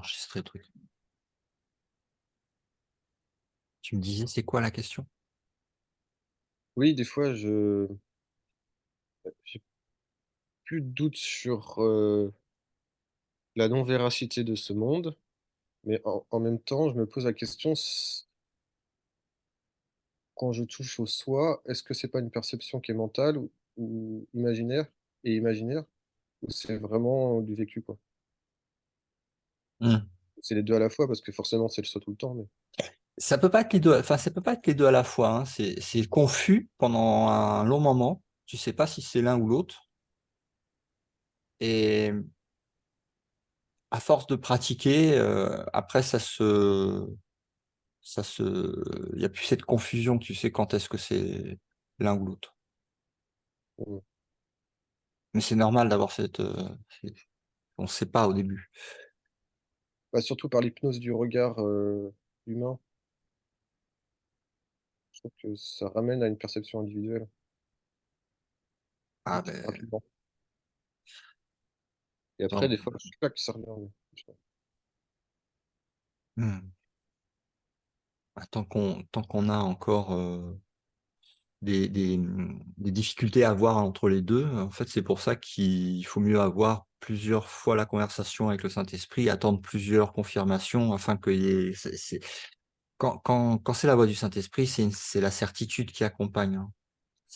enregistrer le truc. Tu me disais, c'est quoi la question? Oui, des fois, j'ai plus de doute sur la non-véracité de ce monde, mais en même temps, je me pose la question, quand je touche au soi, est-ce que c'est pas une perception qui est mentale ou imaginaire imaginaire, ou c'est vraiment du vécu, quoi? Hmm. C'est les 2 à la fois, parce que forcément, c'est le soi tout le temps, mais Ça peut pas être les deux, enfin, ça peut pas être les deux à la fois, hein. C'est confus pendant un long moment. Tu sais pas si c'est l'un ou l'autre. Et à force de pratiquer, après, il y a plus cette confusion. Tu sais quand est-ce que c'est l'un ou l'autre. mmh, Mais c'est normal d'avoir on ne sait pas au début. bah, surtout par l'hypnose du regard, humain, je trouve que ça ramène à une perception individuelle, Ah ben, rapidement, et après tant, des fois, clac, ça revient, hmm. Tant qu'on a encore des difficultés à avoir entre les deux. En fait, c'est pour ça qu'il faut mieux avoir plusieurs fois la conversation avec le Saint-Esprit, attendre plusieurs confirmations afin que quand c'est la voix du Saint-Esprit, c'est la certitude qui accompagne, hein.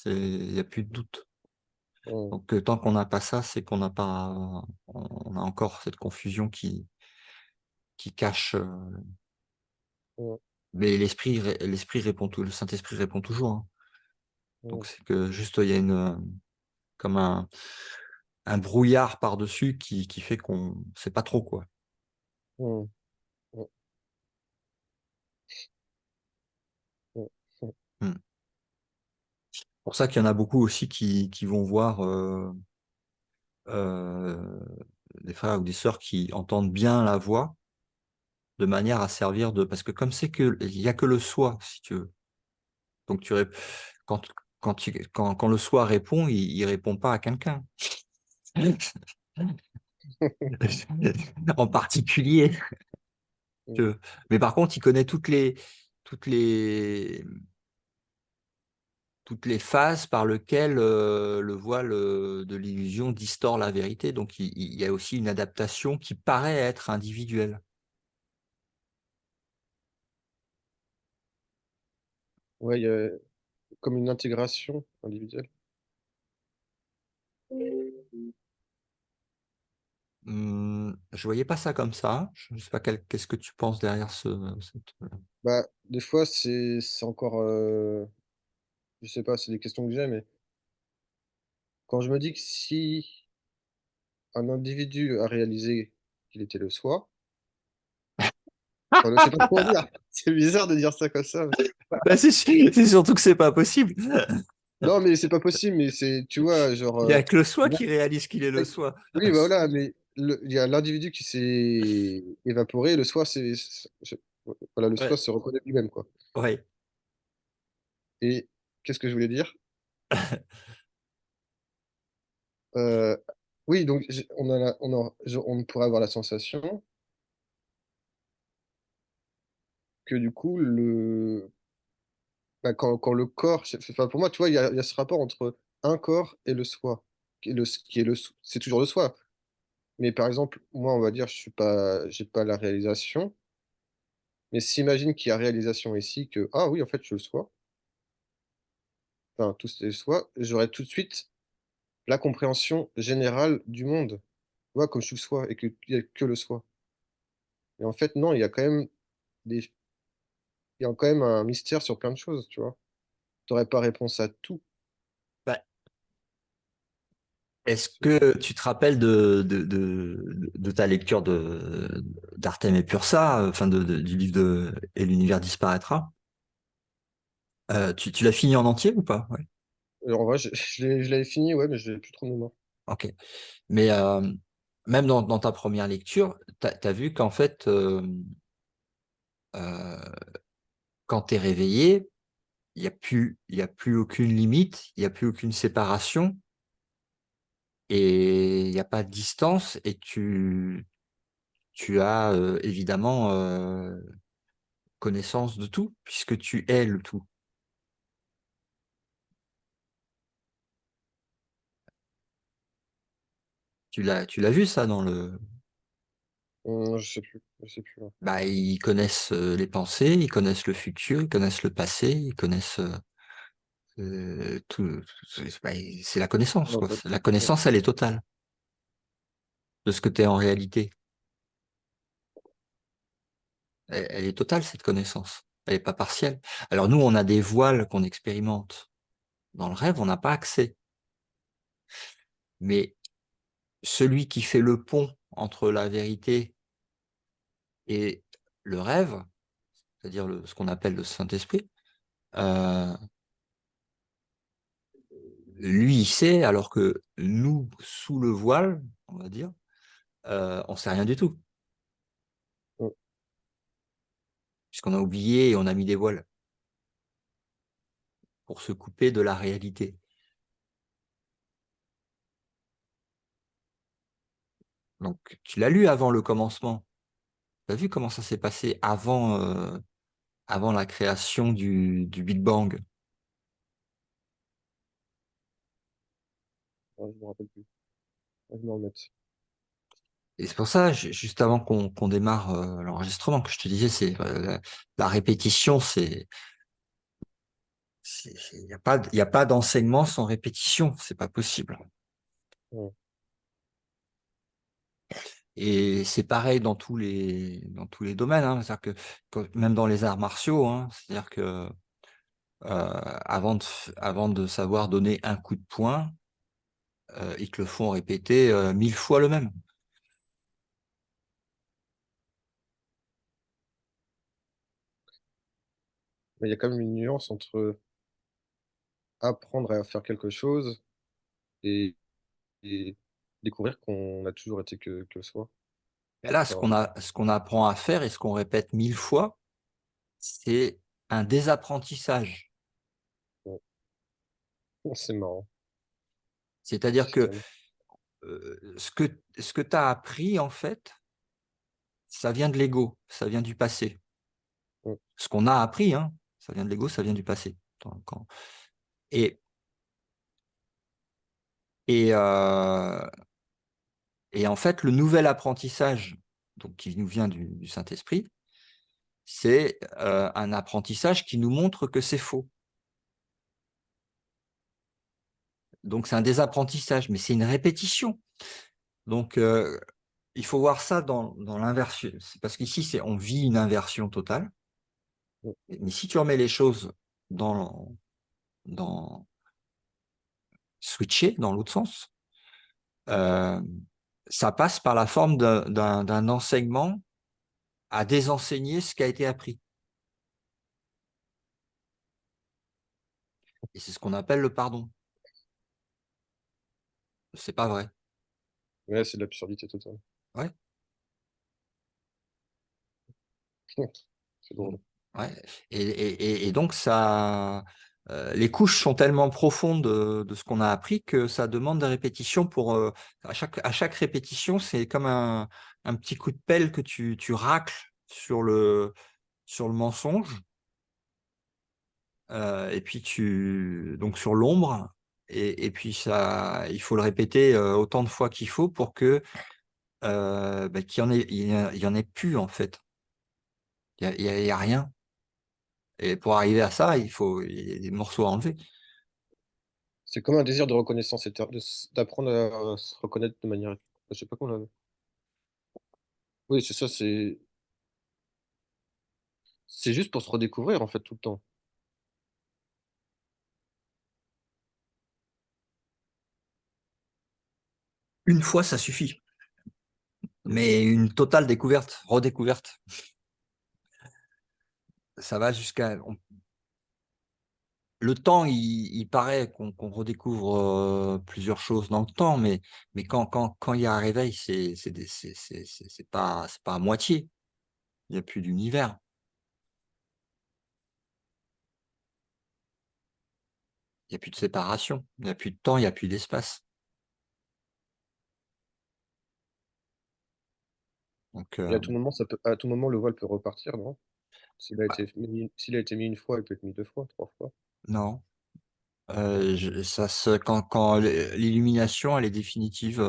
Il n'y a plus de doute. mmh, Donc, tant qu'on n'a pas ça, c'est qu'on n'a pas, on a encore cette confusion qui cache. mmh, Mais l'esprit répond tout, le Saint-Esprit répond toujours, hein. mmh, Donc, c'est que juste, il y a comme un brouillard par-dessus qui fait qu'on ne sait pas trop quoi. mmh, mmh, mmh, mmh. Hmm. Pour ça qu'il y en a beaucoup aussi qui vont voir euh, des frères ou des sœurs qui entendent bien la voix de manière à servir de... Parce que comme c'est que il y a que le soi, si tu veux. Donc quand, quand le soi répond, il répond pas à quelqu'un. En particulier. Mmh. Mais par contre, il connaît toutes les, toutes les phases par lesquelles le voile de l'illusion distord la vérité. Donc, il y a aussi une adaptation qui paraît être individuelle. Ouais, il y a comme une intégration individuelle. Je voyais pas ça comme ça. Je ne sais pas qu'est-ce que tu penses derrière Bah, des fois, c'est encore, je sais pas, c'est des questions que j'ai, mais quand je me dis que si un individu a réalisé qu'il était le soi, enfin, je sais pas comment dire, c'est bizarre de dire ça comme ça, mais Bah, c'est surtout que c'est pas possible. non, mais c'est pas possible, mais c'est tu vois, genre, Il y a que le soi là, qui réalise qu'il est le oui, soi. oui, bah, voilà, mais il y a l'individu qui s'est évaporé, le soi, voilà, le soi Ouais, se reconnaît lui-même, quoi, ouais. et qu'est-ce que je voulais dire? Heu, oui, donc j'ai on pourrait avoir la sensation que du coup quand le corps enfin pour moi, tu vois, il y a ce rapport entre un corps et le soi, qui est le s c'est toujours le soi. Mais par exemple, moi, on va dire, j'ai pas la réalisation, mais s'imagine qu'il y a réalisation ici que: «Ah oui, en fait, je suis le soi», enfin, tout c'est le soi, j'aurais tout de suite la compréhension générale du monde. Tu vois? Comme je suis le soi et qu'il y a que le soi. Et en fait, non, des il y a quand même un mystère sur plein de choses, tu vois? Tu aurais pas réponse à tout. Bah, est-ce que tu te rappelles de ta lecture d'Artem et Pursa, enfin du livre de Et l'univers disparaîtra? Tu l'as fini en entier ou pas? Ouais. En vrai, je l'avais fini, ouais, mais j'ai plus trop de mémoire. Ok. Mais même dans ta première lecture, tu as vu qu'en fait, euh, quand tu es réveillé, il y a plus aucune limite, il n'y a plus aucune séparation et il n'y a pas de distance et tu as évidemment connaissance de tout, puisque tu es le tout. Tu l'as vu ça dans le... Je sais plus, là. Bah, ils connaissent les pensées, ils connaissent le futur, ils connaissent le passé, ils connaissent tout. Bah, c'est la connaissance, En quoi. fait, La ouais. connaissance, elle est totale de ce que tu es en réalité. Elle est totale, cette connaissance. Elle n'est pas partielle. Alors nous, on a des voiles qu'on expérimente. Dans le rêve, on n'a pas accès. Mais celui qui fait le pont entre la vérité et le rêve, c'est-à-dire ce qu'on appelle le Saint-Esprit, euh, lui, il sait, alors que nous, sous le voile, on va dire, on sait rien du tout, Ouais. puisqu'on a oublié et on a mis des voiles pour se couper de la réalité. Donc, tu l'as lu avant le commencement. Tu as vu comment ça s'est passé avant la création du Big Bang. Ouais, je me rappelle plus. Ouais, je me remets. Et c'est pour ça, juste avant qu'on démarre l'enregistrement, que je te disais, c'est la répétition, il y a pas d'enseignement sans répétition, c'est pas possible. Ouais. Et c'est pareil dans tous les domaines, hein. C'est-à-dire même dans les arts martiaux, hein, c'est-à-dire que avant de savoir donner un coup de poing, ils te le font répéter 1000 fois le même. Mais il y a quand même une nuance entre apprendre à faire quelque chose et, et découvrir qu'on a toujours été que soi. Et là, Enfin, ce qu'on apprend à faire et ce qu'on répète 1000 fois, c'est un désapprentissage. ouais. C'est marrant, C'est-à-dire que finalement. ce que tu as appris, en fait, ça vient de l'ego, ça vient du passé. Ouais. Ce qu'on a appris, hein, ça vient de l'ego, ça vient du passé. Et, et, euh, et en fait, le nouvel apprentissage, donc qui nous vient du Saint-Esprit, c'est un apprentissage qui nous montre que c'est faux. Donc c'est un désapprentissage, mais c'est une répétition. Donc il faut voir ça dans l'inversion. C'est parce qu'ici, on vit une inversion totale. Ouais. Mais si tu remets les choses dans, dans switcher dans l'autre sens, euh, ça passe par la forme d'un enseignement à désenseigner ce qui a été appris. Et c'est ce qu'on appelle le pardon. C'est pas vrai. Ouais, c'est de l'absurdité totale. Ouais. C'est drôle. Ouais. Et donc ça, les couches sont tellement profondes de ce qu'on a appris que ça demande des répétitions pour à chaque répétition, c'est comme un petit coup de pelle que tu racles sur le mensonge et puis donc sur l'ombre et puis ça, il faut le répéter autant de fois qu'il faut pour que qu'il y en ait, il y en ait plus en fait. Il y a rien. Et pour arriver à ça, il y a des morceaux à enlever. C'est comme un désir de reconnaissance, d'apprendre à se reconnaître de manière. Je sais pas comment on. Oui, c'est ça, c'est juste pour se redécouvrir en fait tout le temps. Une fois, ça suffit. Mais une totale découverte, redécouverte, ça va jusqu'à... Le temps, il paraît qu'on redécouvre plusieurs choses dans le temps, mais quand il y a un réveil, c'est pas à moitié. Il n'y a plus d'univers, il n'y a plus de séparation, il n'y a plus de temps, il n'y a plus d'espace. Donc, Et à tout moment, à tout moment, le voile peut repartir, non? bah, S'il a été mis une fois, il peut être mis deux fois, trois fois. non, ça se quand l'illumination, elle est définitive,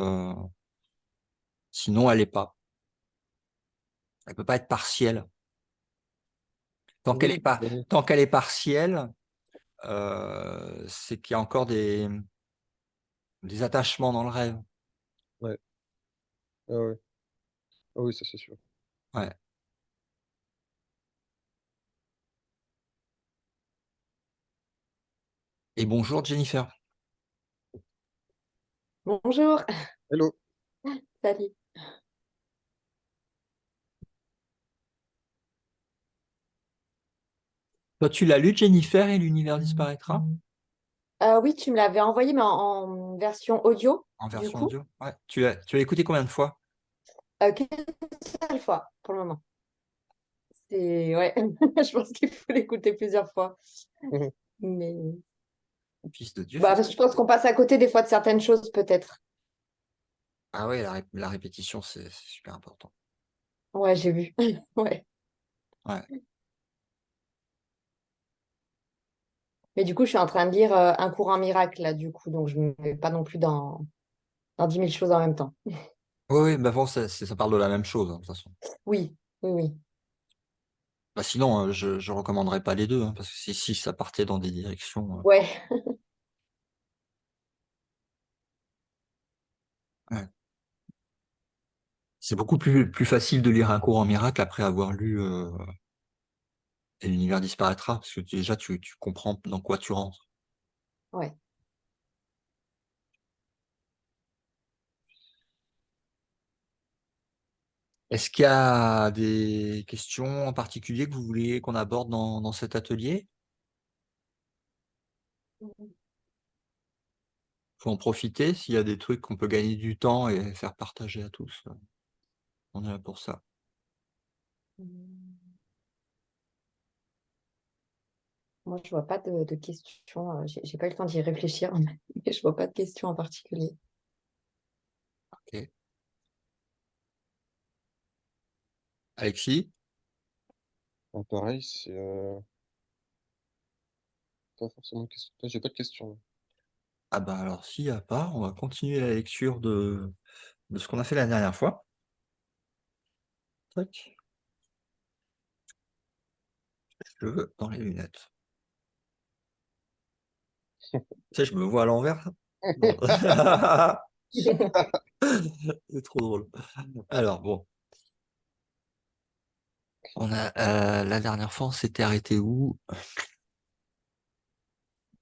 sinon elle est pas. Elle peut pas être partielle. Tant qu'elle est Oui, pas oui, tant qu'elle est partielle, c'est qu'il y a encore des attachements dans le rêve. ouais, ah ouais. Ah oui, ça c'est sûr. Ouais. Et bonjour Jennifer. Bonjour, Hello. salut. Toi, tu l'as lu Jennifer et l'univers disparaîtra? Oui, tu me l'avais envoyé, mais en version audio, En du version coup. audio? Ouais. Tu l'as écouté combien de fois? Qu'une seule fois pour le moment. C'est ouais, je pense qu'il faut l'écouter plusieurs fois. Mhm. Mais Fils de Dieu, bah, fils parce que de je pense Dieu. qu'on passe à côté des fois de certaines choses, peut-être. Ah ouais, la répétition, c'est super important. Ouais, j'ai vu. Ouais. Ouais. Mais du coup, je suis en train de lire Un cours en miracle, là, du coup, donc je ne me mets pas non plus dans 10 000 choses en même temps. Oui, oui, bah bon, ça parle de la même chose, hein, de toute façon. Oui, oui, oui. Bah sinon, je recommanderais pas les deux, hein, parce que si ça partait dans des directions. Ouais, Ouais. C'est beaucoup plus facile de lire un cours en miracle après avoir lu Et l'univers disparaîtra, parce que déjà tu comprends dans quoi tu rentres. ouais. Est-ce qu'il y a des questions en particulier que vous voulez qu'on aborde dans cet atelier? Faut en profiter, s'il y a des trucs qu'on peut gagner du temps et faire partager à tous, on est là pour ça. Moi, je vois pas de questions. J'ai pas eu le temps d'y réfléchir, mais je vois pas de questions en particulier. OK. Alexis? Ah, pareil, c'est pas forcément de question. J'ai pas de questions. Ah bah alors s'il y a pas, on va continuer la lecture de ce qu'on a fait la dernière fois. Tac, je veux dans les lunettes. Tu sais, je me vois à l'envers. Non. C'est trop drôle. Alors bon, la dernière fois, on s'était arrêté où?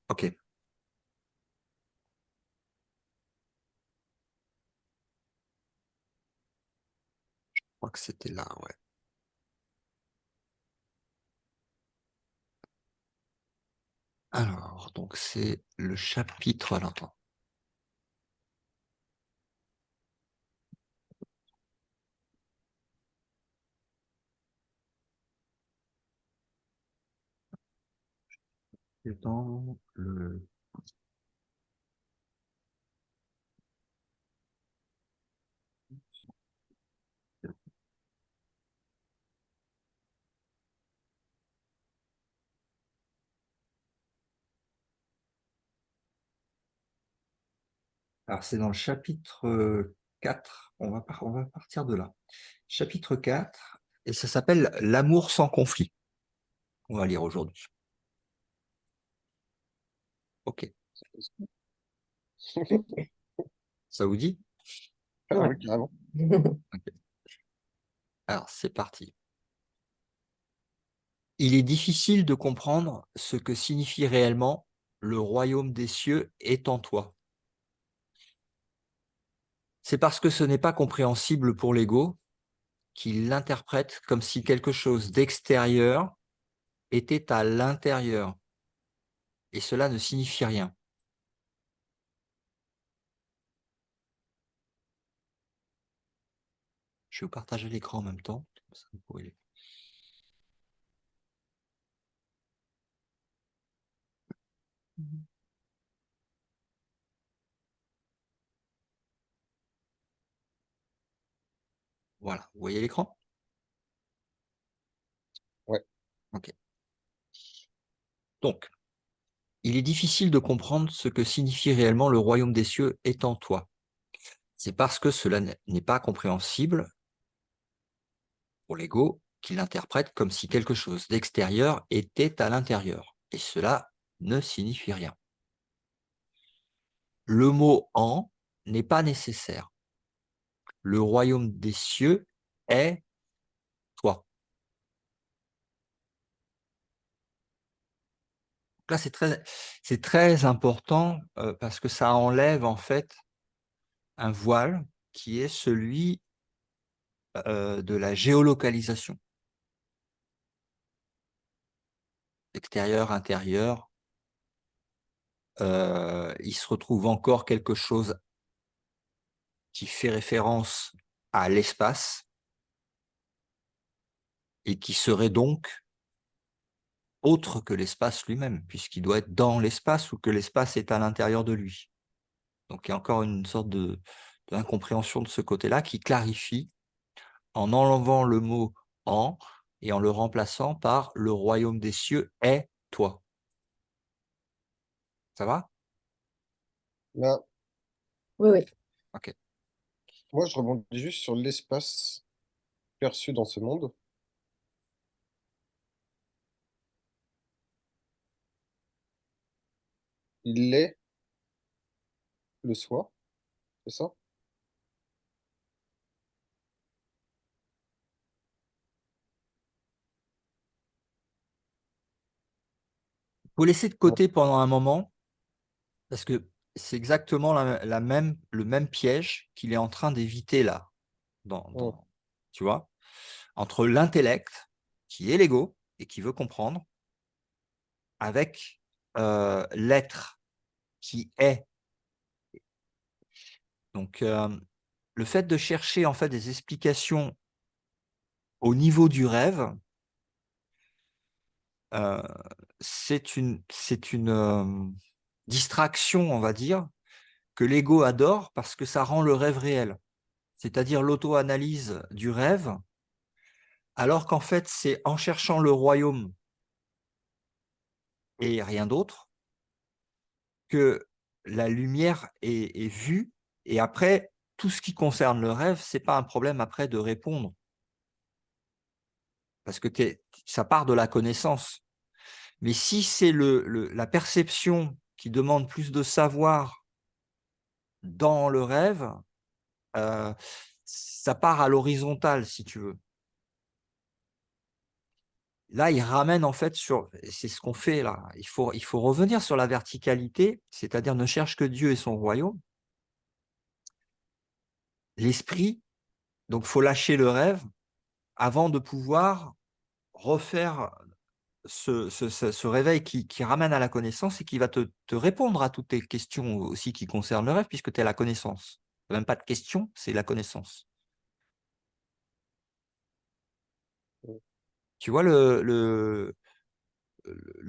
OK, je crois que c'était là, ouais. Alors, donc c'est le chapitre alors attends. C'est dans le alors c'est dans le chapitre, 4, on va partir de là. Chapitre 4 et ça s'appelle «L'amour sans conflit». On va lire aujourd'hui. OK, ça vous dit? Ah Ouais. oui, carrément. OK. Alors c'est parti. Il est difficile de comprendre ce que signifie réellement «Le royaume des cieux est en toi». C'est parce que ce n'est pas compréhensible pour l'ego qu'il l'interprète comme si quelque chose d'extérieur était à l'intérieur, et cela ne signifie rien. Je vais vous partager l'écran en même temps, comme ça vous pourrez. Voilà, voyez l'écran? Ouais. Ok. Donc, il est difficile de comprendre ce que signifie réellement le royaume des cieux est en toi. C'est parce que cela n'est pas compréhensible pour l'ego qu'il l'interprète comme si quelque chose d'extérieur était à l'intérieur. Et cela ne signifie rien. Le mot en n'est pas nécessaire. Le royaume des cieux est toi. Donc là, c'est très important parce que ça enlève en fait un voile qui est celui de la géolocalisation. Extérieur, intérieur, il se retrouve encore quelque chose qui fait référence à l'espace et qui serait donc autre que l'espace lui-même, puisqu'il doit être dans l'espace ou que l'espace est à l'intérieur de lui. Donc il y a encore une sorte d'incompréhension de ce côté-là qui clarifie en enlevant le mot en et en le remplaçant par le royaume des cieux est toi. Ça va? Là, Oui, oui. Ok. moi, je rebondis juste sur l'espace perçu dans ce monde. Il est le soi, c'est ça? Faut laisser de Ouais. côté pendant un moment parce que c'est exactement le même piège qu'il est en train d'éviter là, Mm. tu vois, entre l'intellect, qui est l'ego et qui veut comprendre, avec l'être qui est. Donc, le fait de chercher en fait des explications au niveau du rêve, c'est une distraction, on va dire, que l'ego adore parce que ça rend le rêve réel. C'est-à-dire l'auto-analyse du rêve, alors qu'en fait, c'est en cherchant le royaume et rien d'autre que la lumière est vue. Et après, tout ce qui concerne le rêve, c'est pas un problème après de répondre. Parce que ça part de la connaissance. Mais si c'est la perception qui demande plus de savoir dans le rêve, ça part à l'horizontale, si tu veux. Là, il ramène en fait c'est ce qu'on fait là. Il faut revenir sur la verticalité, c'est-à-dire ne cherche que Dieu et son royaume. L'esprit, donc faut lâcher le rêve avant de pouvoir refaire ce réveil qui ramène à la connaissance et qui va te répondre à toutes tes questions aussi qui concernent le rêve, puisque tu es la connaissance. Même pas de questions, c'est la connaissance. Tu vois le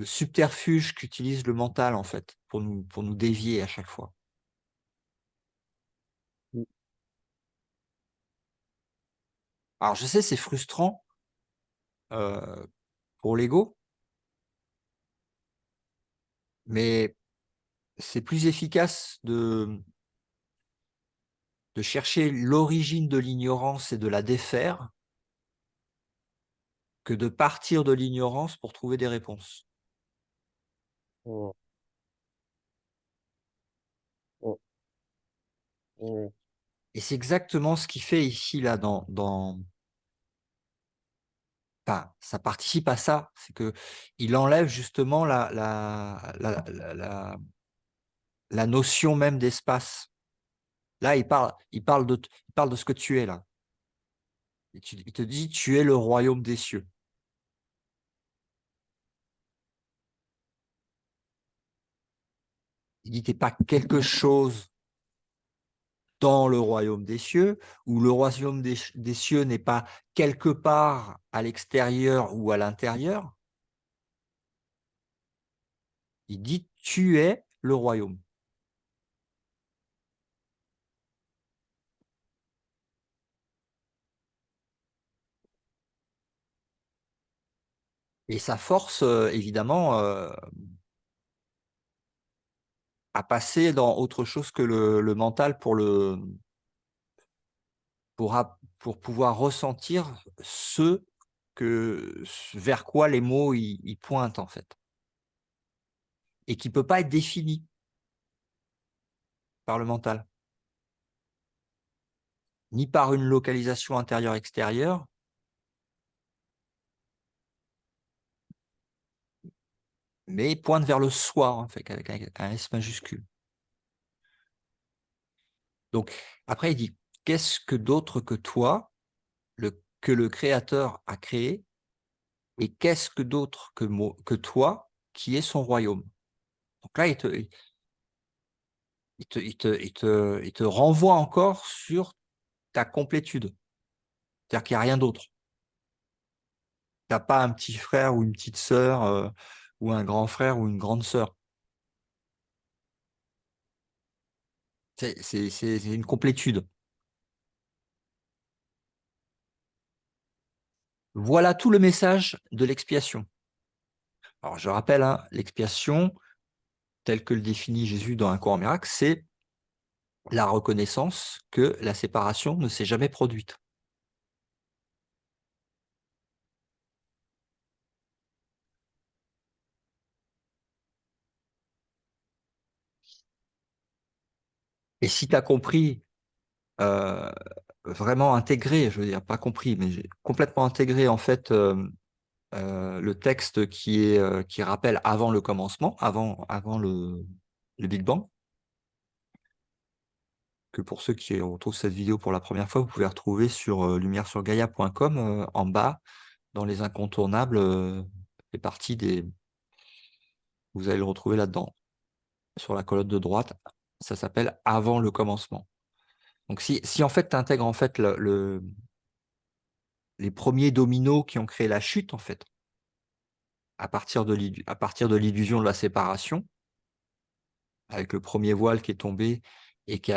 subterfuge qu'utilise le mental, en fait, pour nous dévier à chaque fois. Mm. Alors, je sais, c'est frustrant pour l'ego, mais c'est plus efficace de chercher l'origine de l'ignorance et de la défaire que de partir de l'ignorance pour trouver des réponses. Mm. Mm. Mm. Et c'est exactement ce qu'il fait ici, là, enfin, ça participe à ça, c'est que il enlève justement la notion même d'espace. Là, il parle de ce que tu es là. Il te dit, tu es le royaume des cieux. Il dit, t'es pas quelque chose dans le royaume des cieux, ou le royaume des cieux n'est pas quelque part à l'extérieur ou à l'intérieur. Il dit, tu es le royaume. Et ça force évidemment à passer dans autre chose que le mental pour pouvoir ressentir vers quoi les mots ils pointent en fait. Et qui peut pas être défini par le mental, ni par une localisation intérieure-extérieure, mais pointe vers le soi, en fait, avec un S majuscule. Donc, après, il dit, qu'est-ce que d'autre que toi, que le Créateur a créé, et qu'est-ce que d'autre que toi qui est son royaume? Donc là, il te renvoie encore sur ta complétude. C'est-à-dire qu'il n'y a rien d'autre. Tu n'as pas un petit frère ou une petite sœur, ou un grand frère ou une grande sœur. C'est une complétude. Voilà tout le message de l'expiation. Alors, je rappelle, hein, l'expiation, telle que le définit Jésus dans un cours en miracle, c'est la reconnaissance que la séparation ne s'est jamais produite. Et si tu as compris, euh, vraiment intégré, je veux dire, pas compris, mais j'ai complètement intégré en fait le texte qui rappelle avant le commencement, avant le Big Bang, que pour ceux qui retrouvent cette vidéo pour la première fois, vous pouvez retrouver sur lumieresurgaia.com en bas, dans les incontournables, les parties vous allez le retrouver là-dedans, sur la colonne de droite. Ça s'appelle avant le commencement. Donc si en fait tu intègres en fait les premiers dominos qui ont créé la chute, en fait, à partir de l'illusion de la séparation, avec le premier voile qui est tombé et qui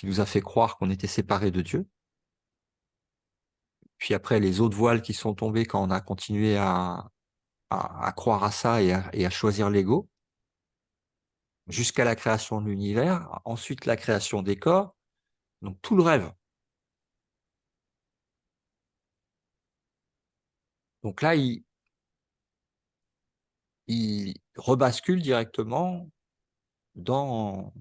nous a fait croire qu'on était séparés de Dieu. Puis après, les autres voiles qui sont tombés quand on a continué à croire à ça et à choisir l'ego, jusqu'à la création de l'univers, ensuite la création des corps, donc tout le rêve. Donc là, il rebascule directement dans,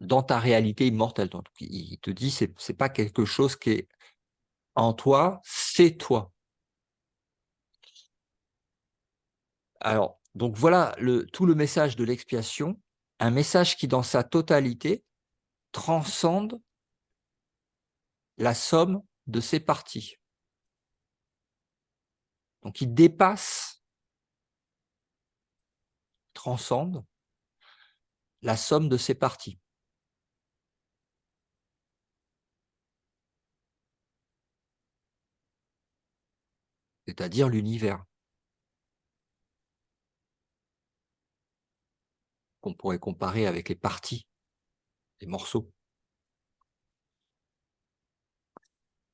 dans ta réalité immortelle. Donc, il te dit, c'est pas quelque chose qui est en toi, c'est toi. Alors, donc voilà tout le message de l'expiation, un message qui, dans sa totalité, transcende la somme de ses parties. Donc, il dépasse, transcende la somme de ses parties, c'est-à-dire l'univers, qu'on pourrait comparer avec les parties, les morceaux.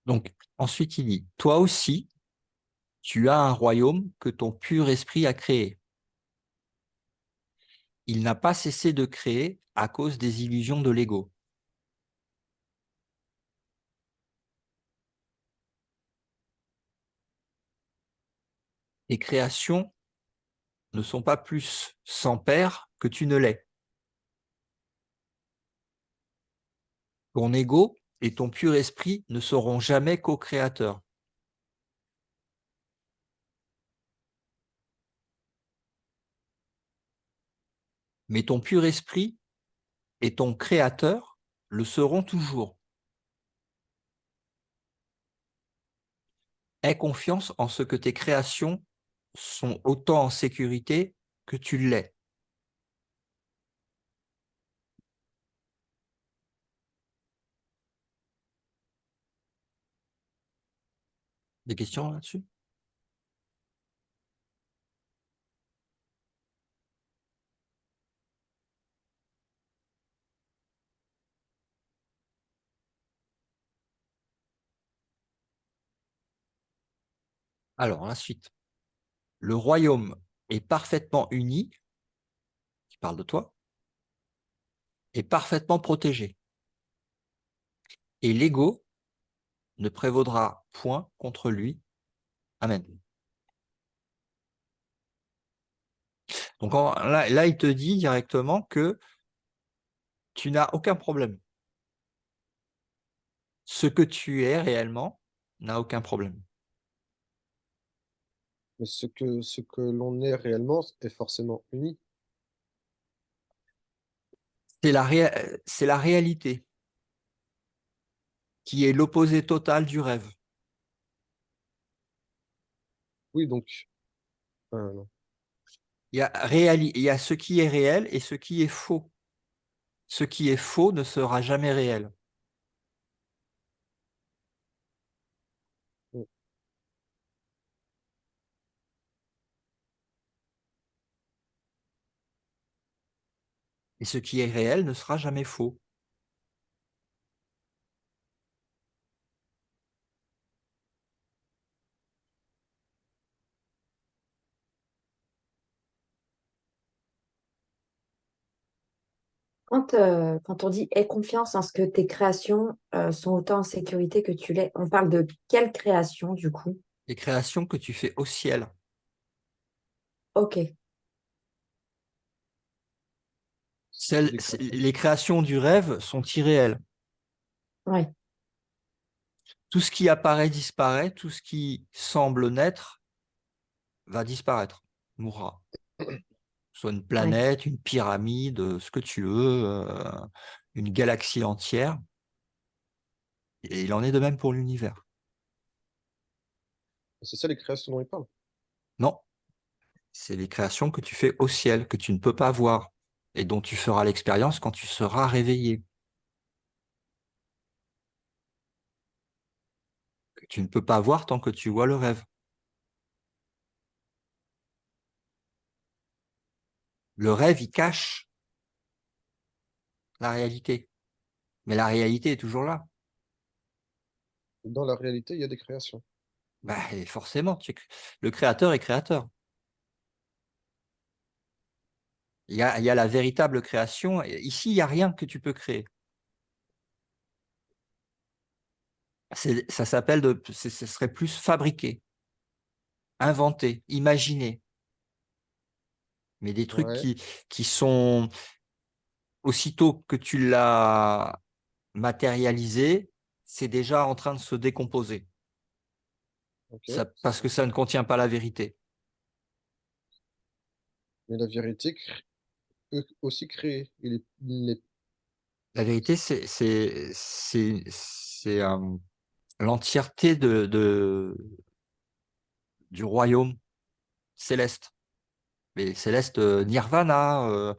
Donc, ensuite, il dit, toi aussi, tu as un royaume que ton pur esprit a créé. Il n'a pas cessé de créer à cause des illusions de l'ego. Tes créations ne sont pas plus sans père que tu ne l'es. Ton ego et ton pur esprit ne seront jamais co-créateurs. Mais ton pur esprit et ton créateur le seront toujours. Aie confiance en ce que tes créations sont autant en sécurité que tu l'es. Des questions là-dessus? Alors, la suite. Le royaume est parfaitement uni, qui parle de toi, est parfaitement protégé. Et l'ego ne prévaudra point contre lui. Amen. Donc là, il te dit directement que tu n'as aucun problème. Ce que tu es réellement n'a aucun problème. Mais ce que l'on est réellement est forcément uni. C'est la réalité qui est l'opposé total du rêve. Oui, donc, non. Il y a ce qui est réel et ce qui est faux. Ce qui est faux ne sera jamais réel. Mm. Et ce qui est réel ne sera jamais faux. Quand on dit aie confiance en ce que tes créations sont autant en sécurité que tu l'es, on parle de quelle création du coup? Les créations que tu fais au ciel, Ok, C'est des créations. les créations du rêve sont irréelles. ouais, Tout ce qui apparaît disparaît, tout ce qui semble naître va disparaître, mourra. Soit une ouais. planète, une pyramide, ce que tu veux, une galaxie entière. Et il en est de même pour l'univers. C'est ça les créations dont il parle. Non, c'est les créations que tu fais au ciel, que tu ne peux pas voir, et dont tu feras l'expérience quand tu seras réveillé, que tu ne peux pas voir tant que tu vois le rêve. Le rêve, il cache la réalité, mais la réalité est toujours là. Dans la réalité, il y a des créations. Bah, et forcément, le créateur est créateur. Il y a la véritable création. Et ici, il n'y a rien que tu peux créer. Ça s'appelle ce serait plus fabriquer, inventer, imaginer. Mais des trucs Ouais, qui sont aussitôt que tu l'as matérialisé, c'est déjà en train de se décomposer. ok. Parce que ça ne contient pas la vérité. Mais la vérité peut aussi créer. La vérité, c'est l'entièreté du royaume céleste. Mais céleste, nirvana,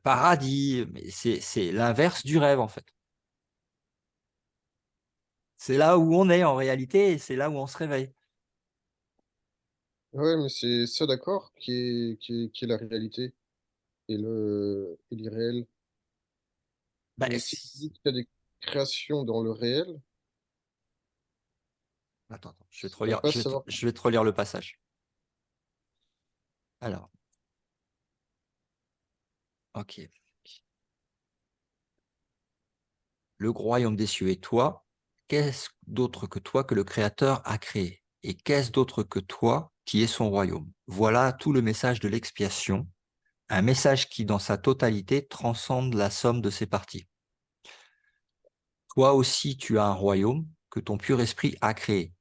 paradis, mais c'est l'inverse du rêve, en fait. C'est là où on est en réalité et c'est là où on se réveille. Ouais, mais c'est ça d'accord qui est la réalité et l'irréel. Bah, Mais si tu dis qu'il y a des créations dans le réel, attends, je vais te on va relire, pas savoir. je vais te relire le passage. Alors, ok. Le royaume des cieux est toi. Qu'est-ce d'autre que toi que le Créateur a créé? Et qu'est-ce d'autre que toi qui est son royaume? Voilà tout le message de l'expiation, un message qui, dans sa totalité, transcende la somme de ses parties. Toi aussi, tu as un royaume que ton pur esprit a créé.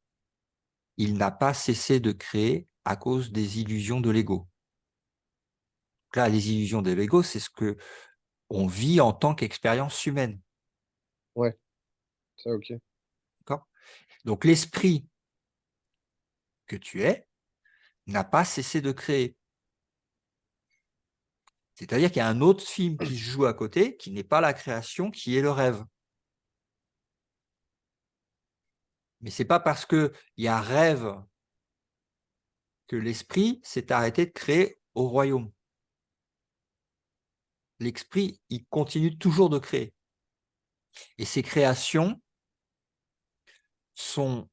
Il n'a pas cessé de créer à cause des illusions de l'ego. Là, les illusions de l'ego, c'est ce que on vit en tant qu'expérience humaine. Ouais, ça, ok. D'accord. Donc, l'esprit que tu es n'a pas cessé de créer. C'est-à-dire qu'il y a un autre film qui se joue à côté, qui n'est pas la création, qui est le rêve. Mais c'est pas parce qu'il y a un rêve que l'esprit s'est arrêté de créer au royaume. L'esprit, il continue toujours de créer. Et ces créations sont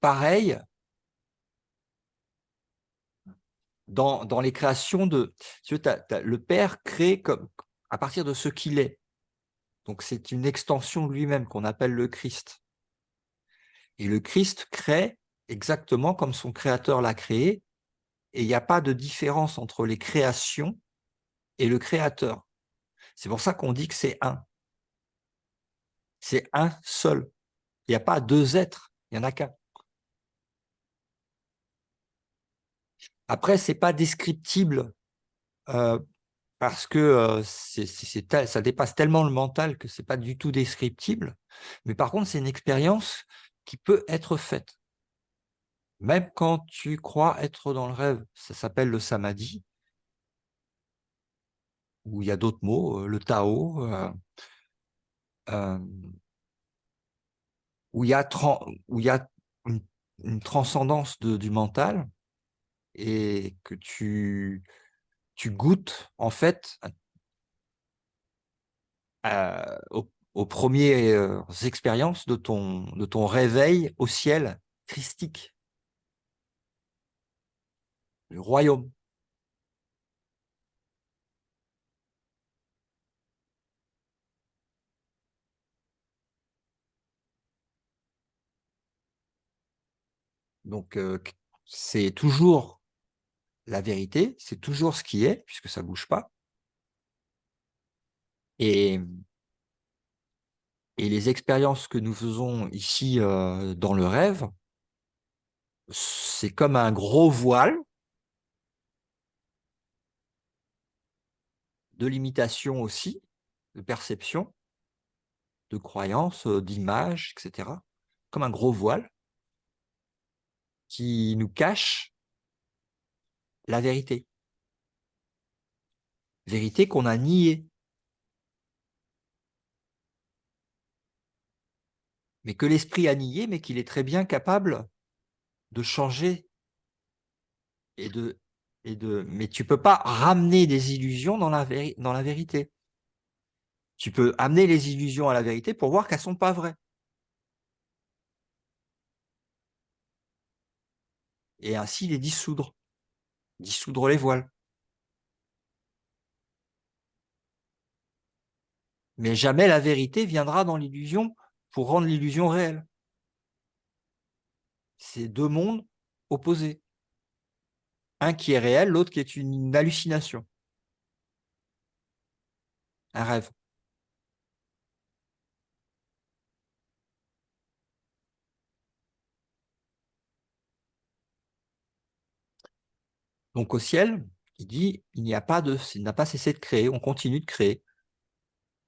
pareil dans les créations de... Le Père crée comme, à partir de ce qu'il est. Donc, c'est une extension de lui-même qu'on appelle le Christ. Et le Christ crée exactement comme son Créateur l'a créé, et il n'y a pas de différence entre les créations et le Créateur. C'est pour ça qu'on dit que c'est un. C'est un seul. Il n'y a pas deux êtres, il n'y en a qu'un. Après, ce n'est pas descriptible parce que ça dépasse tellement le mental que ce n'est pas du tout descriptible. Mais par contre, c'est une expérience qui peut être faite. Même quand tu crois être dans le rêve, ça s'appelle le samadhi, ou il y a d'autres mots, le Tao, euh, où il y a une transcendance du mental et que tu goûtes en fait aux premières expériences de ton réveil au ciel christique, le royaume. Donc, c'est toujours la vérité, c'est toujours ce qui est, puisque ça ne bouge pas. Et, et les expériences que nous faisons ici dans le rêve, c'est comme un gros voile de limitation aussi, de perception, de croyance, d'image, etc. Comme un gros voile qui nous cache la vérité. Vérité qu'on a niée, mais que l'esprit a niée, mais qu'il est très bien capable de changer mais tu peux pas ramener des illusions dans dans la vérité. Tu peux amener les illusions à la vérité pour voir qu'elles sont pas vraies. Et ainsi les dissoudre les voiles. Mais jamais la vérité viendra dans l'illusion pour rendre l'illusion réelle. C'est deux mondes opposés. Un qui est réel, l'autre qui est une hallucination, un rêve. Donc au ciel, il dit, il n'a pas cessé de créer, on continue de créer,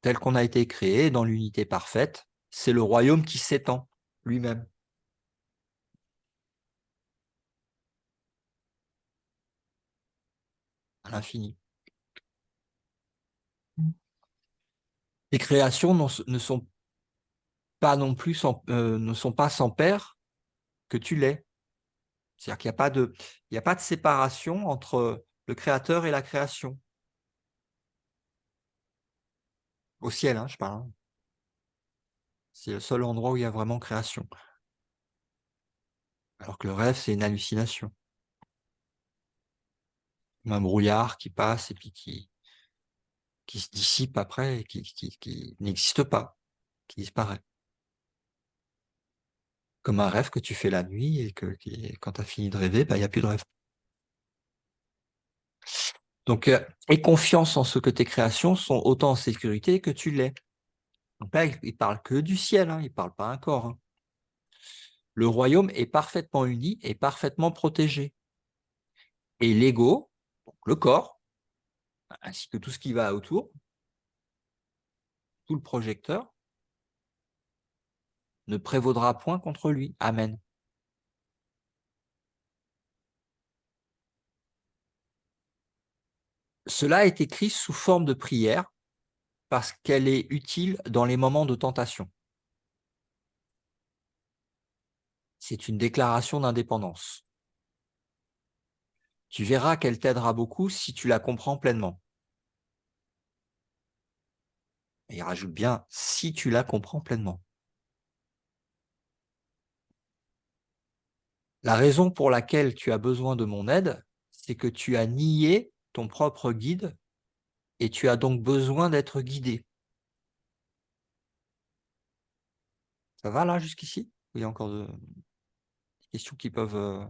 tel qu'on a été créé dans l'unité parfaite. C'est le royaume qui s'étend lui-même à l'infini. Les créations ne sont pas non plus ne sont pas sans père que tu l'es. C'est-à-dire qu'il n'y a pas de séparation entre le créateur et la création. Au ciel, hein, je parle. Hein. C'est le seul endroit où il y a vraiment création. Alors que le rêve, c'est une hallucination. Un brouillard qui passe et puis qui se dissipe après et qui n'existe pas, qui disparaît. Comme un rêve que tu fais la nuit et quand tu as fini de rêver, bah, il n'y a plus de rêve. Donc, aie confiance en ce que tes créations sont autant en sécurité que tu l'es. Donc là, il ne parle que du ciel, hein, il ne parle pas un corps. Hein. Le royaume est parfaitement uni et parfaitement protégé. Et l'ego, donc le corps, ainsi que tout ce qui va autour, tout le projecteur, ne prévaudra point contre lui. Amen. Cela est écrit sous forme de prière parce qu'elle est utile dans les moments de tentation. C'est une déclaration d'indépendance. Tu verras qu'elle t'aidera beaucoup si tu la comprends pleinement. Et il rajoute bien si tu la comprends pleinement. La raison pour laquelle tu as besoin de mon aide, c'est que tu as nié ton propre guide et tu as donc besoin d'être guidé. Ça va là jusqu'ici? Il y a encore des questions qui peuvent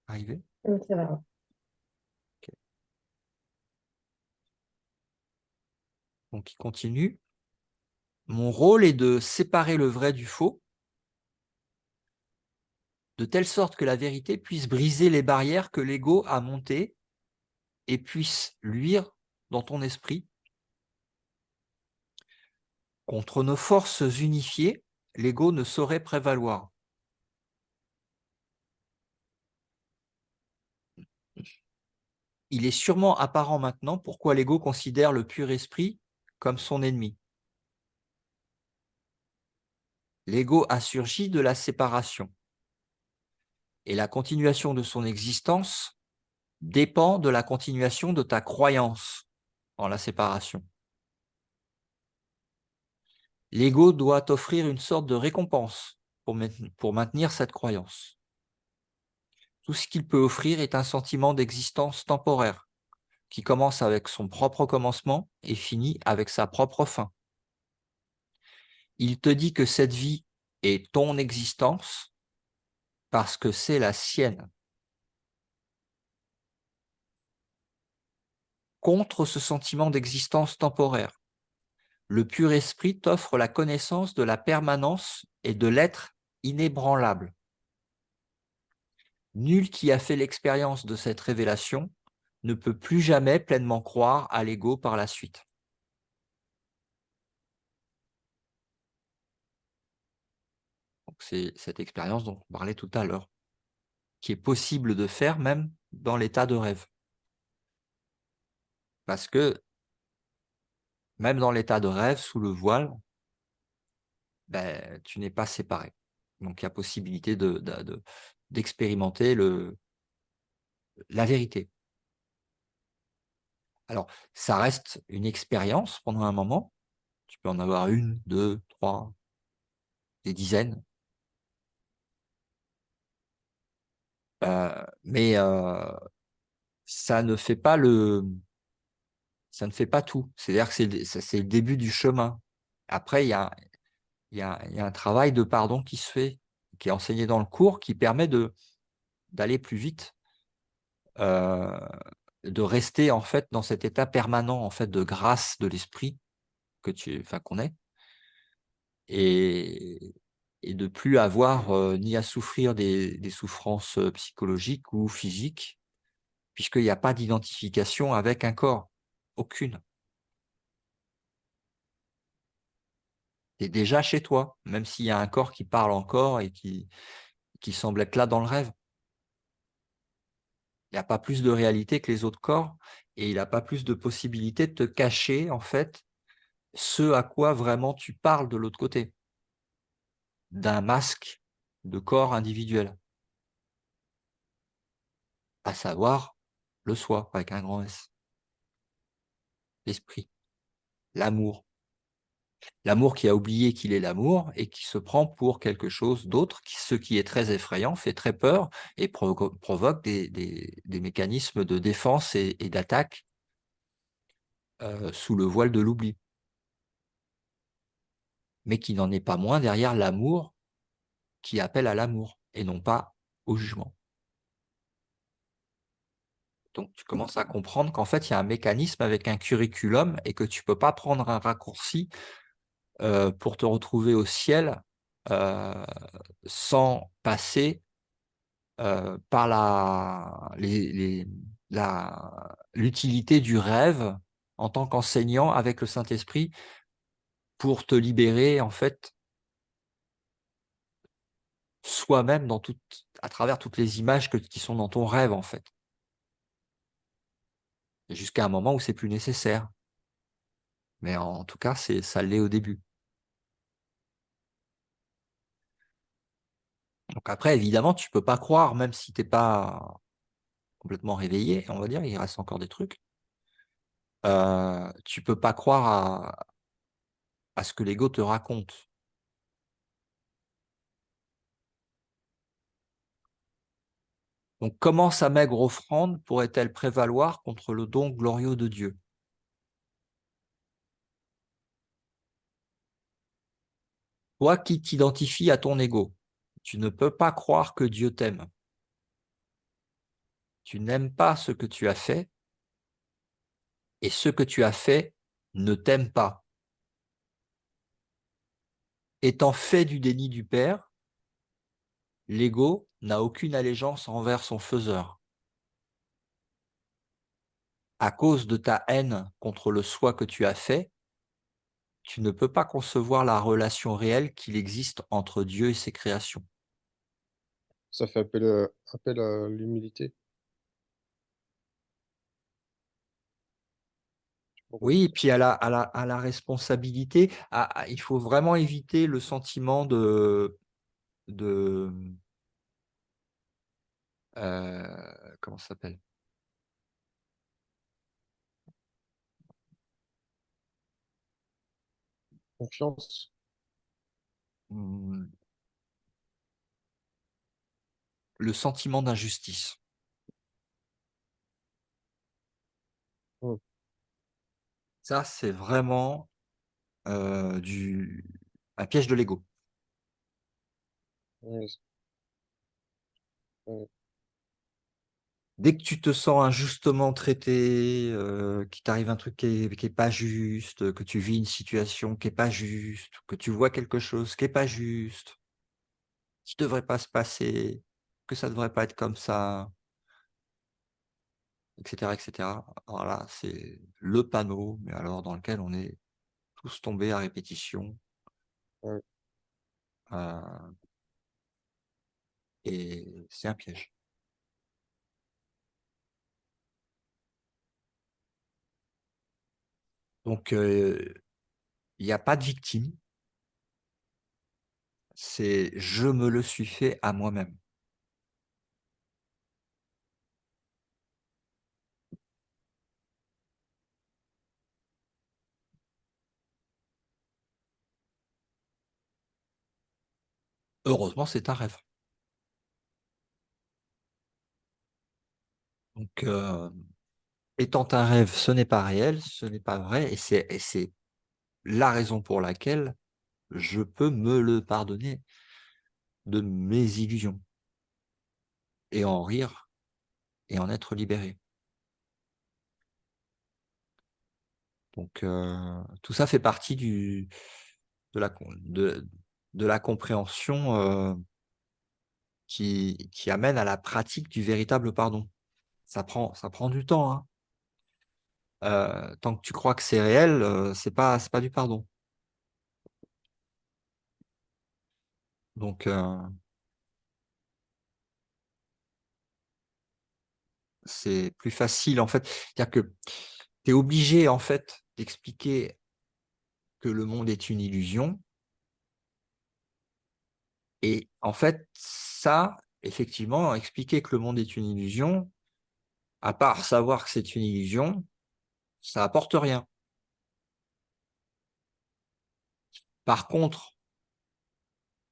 arriver? Donc, ça va. Ok. Donc il continue. Mon rôle est de séparer le vrai du faux, de telle sorte que la vérité puisse briser les barrières que l'ego a montées et puisse luire dans ton esprit. Contre nos forces unifiées, l'ego ne saurait prévaloir. Il est sûrement apparent maintenant pourquoi l'ego considère le pur esprit comme son ennemi. L'ego a surgi de la séparation et la continuation de son existence dépend de la continuation de ta croyance en la séparation. L'ego doit t'offrir une sorte de récompense pour maintenir cette croyance. Tout ce qu'il peut offrir est un sentiment d'existence temporaire qui commence avec son propre commencement et finit avec sa propre fin. Il te dit que cette vie est ton existence parce que c'est la sienne. Contre ce sentiment d'existence temporaire, le pur esprit t'offre la connaissance de la permanence et de l'être inébranlable. Nul qui a fait l'expérience de cette révélation ne peut plus jamais pleinement croire à l'ego par la suite. C'est cette expérience dont on parlait tout à l'heure, qui est possible de faire même dans l'état de rêve. Parce que même dans l'état de rêve, sous le voile, ben, tu n'es pas séparé. Donc il y a possibilité d'expérimenter la vérité. Alors, ça reste une expérience pendant un moment. Tu peux en avoir une, deux, trois, des dizaines. Mais ça ne fait pas tout. C'est-à-dire que c'est le début du chemin. Après, il y a un travail de pardon qui se fait, qui est enseigné dans le cours, qui permet d'aller plus vite, de rester en fait dans cet état permanent en fait de grâce de l'esprit qu'on est, et, et de plus avoir ni à souffrir des souffrances psychologiques ou physiques, puisqu'il n'y a pas d'identification avec un corps, aucune. Tu es déjà chez toi, même s'il y a un corps qui parle encore et qui semble être là dans le rêve. Il n'y a pas plus de réalité que les autres corps et il n'a pas plus de possibilité de te cacher, en fait, ce à quoi vraiment tu parles de l'autre côté, d'un masque de corps individuel, à savoir le soi, avec un grand S, l'esprit, l'amour. L'amour qui a oublié qu'il est l'amour et qui se prend pour quelque chose d'autre, ce qui est très effrayant, fait très peur et provoque des mécanismes de défense et d'attaque sous le voile de l'oubli. Mais qui n'en est pas moins derrière l'amour qui appelle à l'amour et non pas au jugement. Donc tu commences à comprendre qu'en fait, il y a un mécanisme avec un curriculum et que tu ne peux pas prendre un raccourci pour te retrouver au ciel euh, sans passer par l'utilité du rêve en tant qu'enseignant avec le Saint-Esprit pour te libérer en fait soi-même à travers toutes les images qui sont dans ton rêve en fait. Jusqu'à un moment où c'est plus nécessaire. Mais en tout cas, ça l'est au début. Donc après, évidemment, tu peux pas croire, même si tu n'es pas complètement réveillé, on va dire, il reste encore des trucs. Tu peux pas croire à ce que l'ego te raconte. Donc, comment sa maigre offrande pourrait-elle prévaloir contre le don glorieux de Dieu? Toi qui t'identifies à ton ego, tu ne peux pas croire que Dieu t'aime. Tu n'aimes pas ce que tu as fait et ce que tu as fait ne t'aime pas. Étant fait du déni du Père, l'ego n'a aucune allégeance envers son faiseur. À cause de ta haine contre le soi que tu as fait, tu ne peux pas concevoir la relation réelle qu'il existe entre Dieu et ses créations. Ça fait appel à l'humilité. Pourquoi tu Oui, dis et ça? puis à la responsabilité, il faut vraiment éviter le sentiment de comment ça s'appelle? Confiance. Mmh, le sentiment d'injustice. Mmh. Ça, c'est vraiment, un piège de l'ego. Ouais, ouais, Dès que tu te sens injustement traité, qu'il t'arrive un truc qui est pas juste, que tu vis une situation qui est pas juste, que tu vois quelque chose qui est pas juste, qui devrait pas se passer, que ça devrait pas être comme ça, et cetera. Alors là, c'est le panneau, mais alors dans lequel on est tous tombés à répétition, ouais. heu et c'est un piège. Donc il y a pas de victime, c'est je me le suis fait à moi-même. Heureusement, c'est un rêve. Donc étant un rêve, ce n'est pas réel, ce n'est pas vrai et c'est la raison pour laquelle je peux me le pardonner de mes illusions et en rire et en être libéré. Donc tout ça fait partie de la com de la compréhension, qui amène à la pratique du véritable pardon. Ça prend du temps, hein. Tant que tu crois que c'est réel, c'est pas du pardon. Donc c'est plus facile, en fait. C'est-à-dire que tu es obligé, en fait, d'expliquer que le monde est une illusion et en fait, ça, effectivement, expliquer que le monde est une illusion, à part savoir que c'est une illusion, ça apporte rien. Par contre,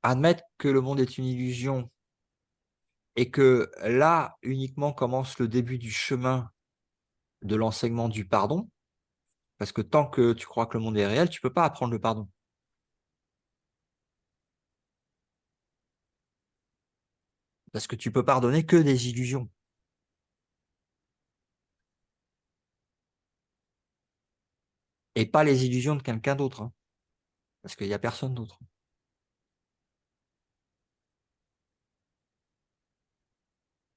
admettre que le monde est une illusion et que là, uniquement commence le début du chemin de l'enseignement du pardon, parce que tant que tu crois que le monde est réel, tu peux pas apprendre le pardon. Parce que tu peux pardonner que des illusions et pas les illusions de quelqu'un d'autre, hein, parce qu'il y a personne d'autre.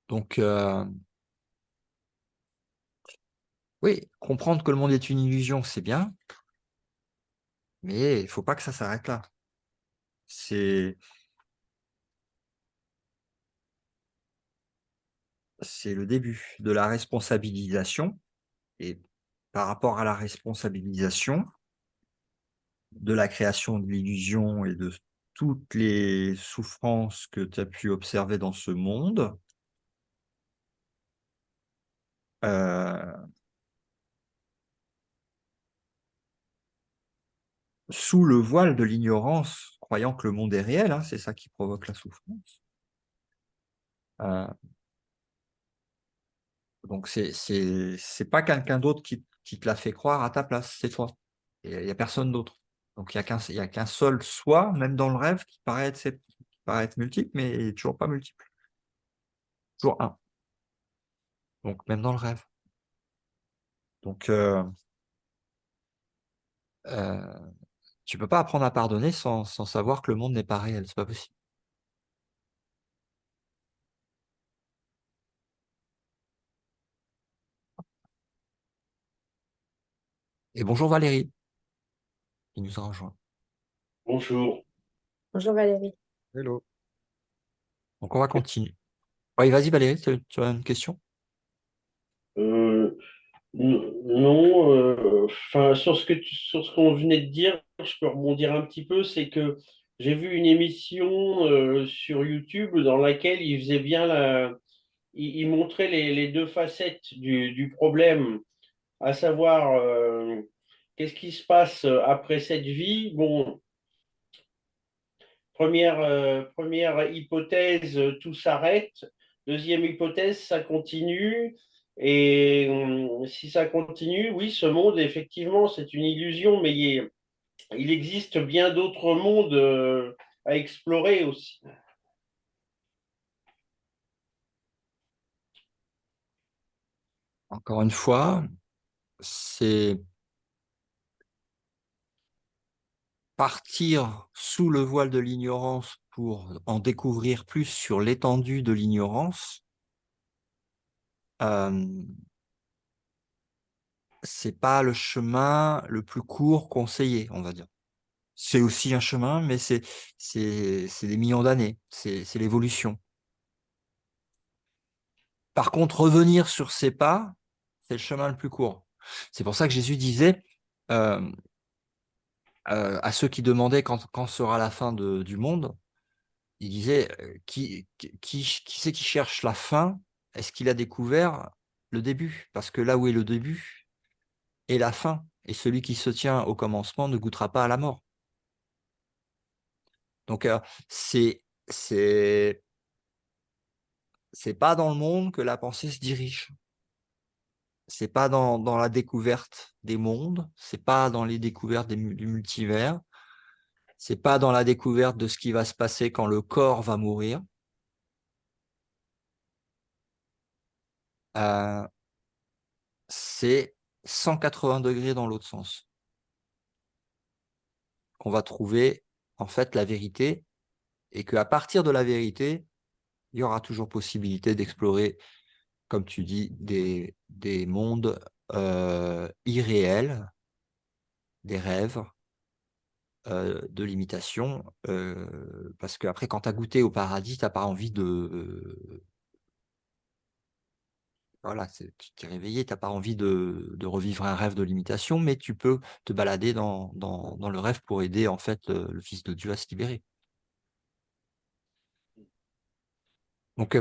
Donc oui, comprendre que le monde est une illusion, c'est bien, mais il faut pas que ça s'arrête là. C'est c'est le début de la responsabilisation et par rapport à la responsabilisation de la création de l'illusion et de toutes les souffrances que tu as pu observer dans ce monde, heu, sous le voile de l'ignorance, croyant que le monde est réel, hein, c'est ça qui provoque la souffrance. Heu, Donc, c'est pas quelqu'un d'autre qui te l'a fait croire à ta place, c'est toi. Et il n'y a personne d'autre. Donc, il y a qu'un seul soi, même dans le rêve, qui paraît être multiple, mais il est toujours pas multiple. Toujours un. Donc, même dans le rêve. Donc, tu peux pas apprendre à pardonner sans savoir que le monde n'est pas réel. C'est pas possible. Et bonjour Valérie, qui nous a rejoint. Bonjour. Bonjour Valérie. Hello. Donc, on va continuer. Oui, vas-y Valérie, tu as une question? Euh, non, enfin, sur ce qu'on venait de dire, je peux rebondir un petit peu, c'est que j'ai vu une émission sur YouTube dans laquelle il faisait bien il montrait les deux facettes du problème, à savoir qu'est-ce qui se passe après cette vie. Bon, première hypothèse, tout s'arrête. Deuxième hypothèse, ça continue. Et si ça continue, oui, ce monde, effectivement, c'est une illusion, mais il existe bien d'autres mondes à explorer aussi. Encore une fois, c'est partir sous le voile de l'ignorance pour en découvrir plus sur l'étendue de l'ignorance. C'est pas le chemin le plus court conseillé, on va dire. C'est aussi un chemin, mais c'est des millions d'années. C'est l'évolution. Par contre, revenir sur ses pas, c'est le chemin le plus court. C'est pour ça que Jésus disait euh, à ceux qui demandaient quand sera la fin du monde, il disait qui c'est qui cherche la fin? Est-ce qu'il a découvert le début? Parce que là où est le début est la fin. Et celui qui se tient au commencement ne goûtera pas à la mort. Donc, c'est pas dans le monde que la pensée se dirige. C'est pas dans la découverte des mondes, c'est pas dans les découvertes du multivers, c'est pas dans la découverte de ce qui va se passer quand le corps va mourir. Euh, c'est 180 degrés dans l'autre sens qu'on va trouver en fait la vérité et qu'à partir de la vérité, il y aura toujours possibilité d'explorer, comme tu dis, des mondes irréels, des rêves, de l'imitation, parce qu'après, quand tu as goûté au paradis, tu n'as pas envie voilà, tu t'es réveillé, tu n'as pas envie de revivre un rêve de l'imitation, mais tu peux te balader dans le rêve pour aider en fait le Fils de Dieu à se libérer. Donc,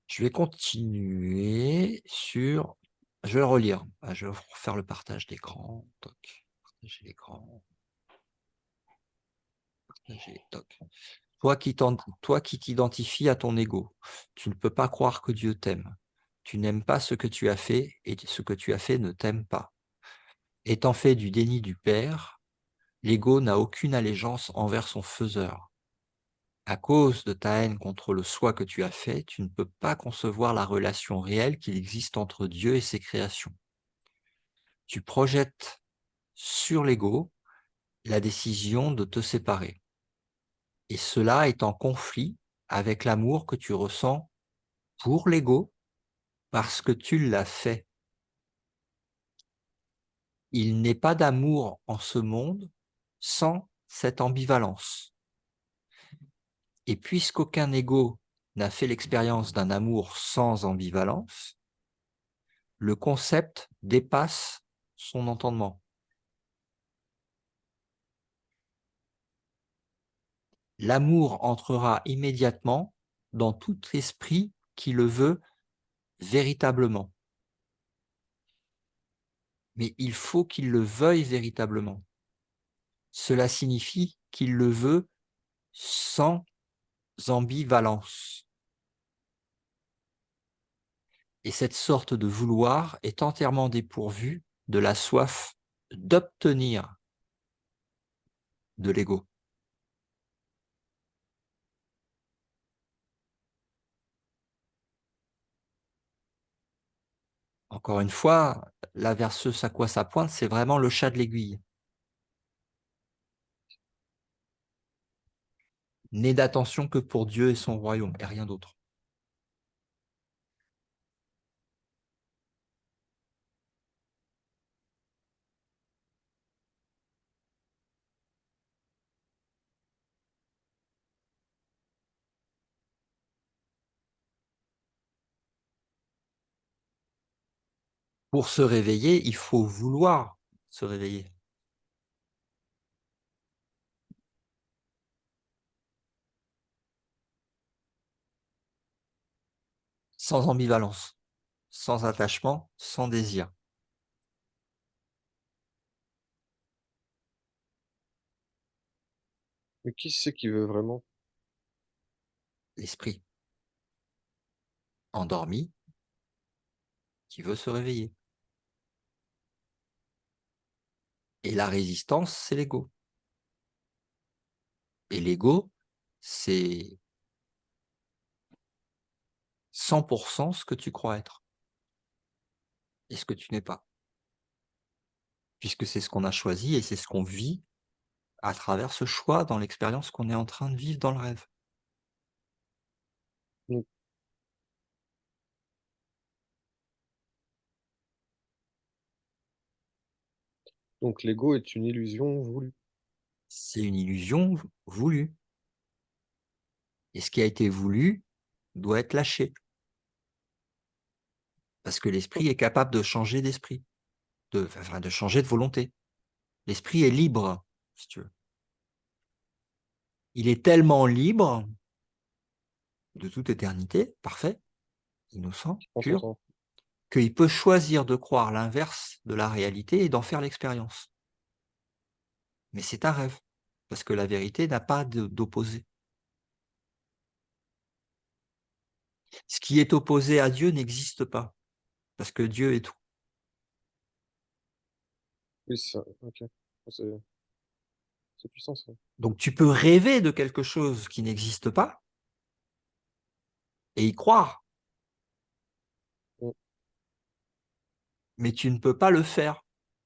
je vais continuer sur... Je vais relire. Ah, je vais refaire le partage d'écran. Toc. Partager l'écran. Partager. Toc. Toi qui t'identifies à ton ego, tu ne peux pas croire que Dieu t'aime. Tu n'aimes pas ce que tu as fait et ce que tu as fait ne t'aime pas. Étant fait du déni du Père, l'ego n'a aucune allégeance envers son faiseur. À cause de ta haine contre le soi que tu as fait, tu ne peux pas concevoir la relation réelle qu'il existe entre Dieu et ses créations. Tu projettes sur l'ego la décision de te séparer. Et cela est en conflit avec l'amour que tu ressens pour l'ego parce que tu l'as fait. Il n'est pas d'amour en ce monde sans cette ambivalence. Et puisqu'aucun ego n'a fait l'expérience d'un amour sans ambivalence, le concept dépasse son entendement. L'amour entrera immédiatement dans tout esprit qui le veut véritablement. Mais il faut qu'il le veuille véritablement. Cela signifie qu'il le veut sans ambivalence. Et cette sorte de vouloir est entièrement dépourvue de la soif d'obtenir de l'ego. Encore une fois, là vers ce à quoi ça pointe, c'est vraiment le chat de l'aiguille. Né d'attention que pour Dieu et son royaume, et rien d'autre. Pour se réveiller, il faut vouloir se réveiller. Sans ambivalence, sans attachement, sans désir. Mais qui c'est qui veut vraiment? L'esprit endormi qui veut se réveiller. Et la résistance, c'est l'ego. Et l'ego, c'est 100% ce que tu crois être et ce que tu n'es pas. Puisque c'est ce qu'on a choisi et c'est ce qu'on vit à travers ce choix dans l'expérience qu'on est en train de vivre dans le rêve. Donc donc l'ego est une illusion voulue. C'est une illusion voulue. Et ce qui a été voulu doit être lâché. Parce que l'esprit est capable de changer d'esprit, de changer de volonté. L'esprit est libre, si tu veux. Il est tellement libre de toute éternité, parfait, innocent, Il prend son pur, temps. qu'il peut choisir de croire l'inverse de la réalité et d'en faire l'expérience. Mais c'est un rêve, parce que la vérité n'a pas d'opposé. Ce qui est opposé à Dieu n'existe pas, parce que Dieu est tout. Oui, c'est ça. OK. C'est puissant ça. Donc tu peux rêver de quelque chose qui n'existe pas et y croire, Mmh. mais tu ne peux pas le faire.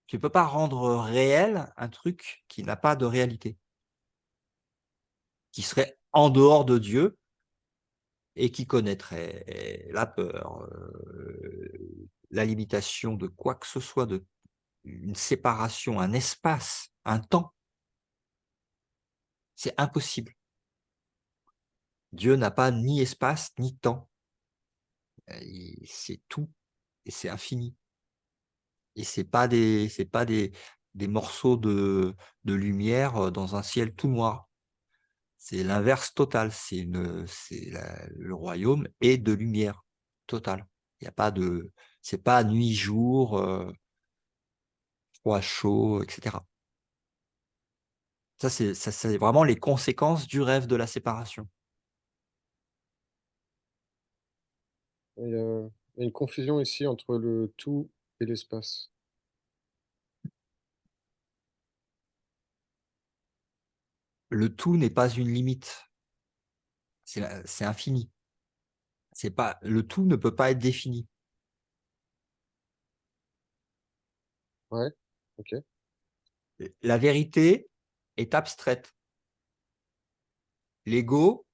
Tu ne peux pas rendre réel un truc qui n'a pas de réalité, qui serait en dehors de Dieu et qui connaîtrait la peur, la limitation de quoi que ce soit, de une séparation, un espace, un temps. C'est impossible. Dieu n'a pas ni espace ni temps. C'est tout et c'est infini. Et c'est pas des morceaux de lumière dans un ciel tout noir. C'est l'inverse total. Le royaume est de lumière totale. Il y a pas de, c'est pas nuit jour, froid chaud, etc. Ça c'est vraiment les conséquences du rêve de la séparation. Et il y a une confusion ici entre le tout et l'espace. Le tout n'est pas une limite. C'est infini. C'est pas, le tout ne peut pas être défini. Ouais, OK. La vérité est abstraite. L'ego,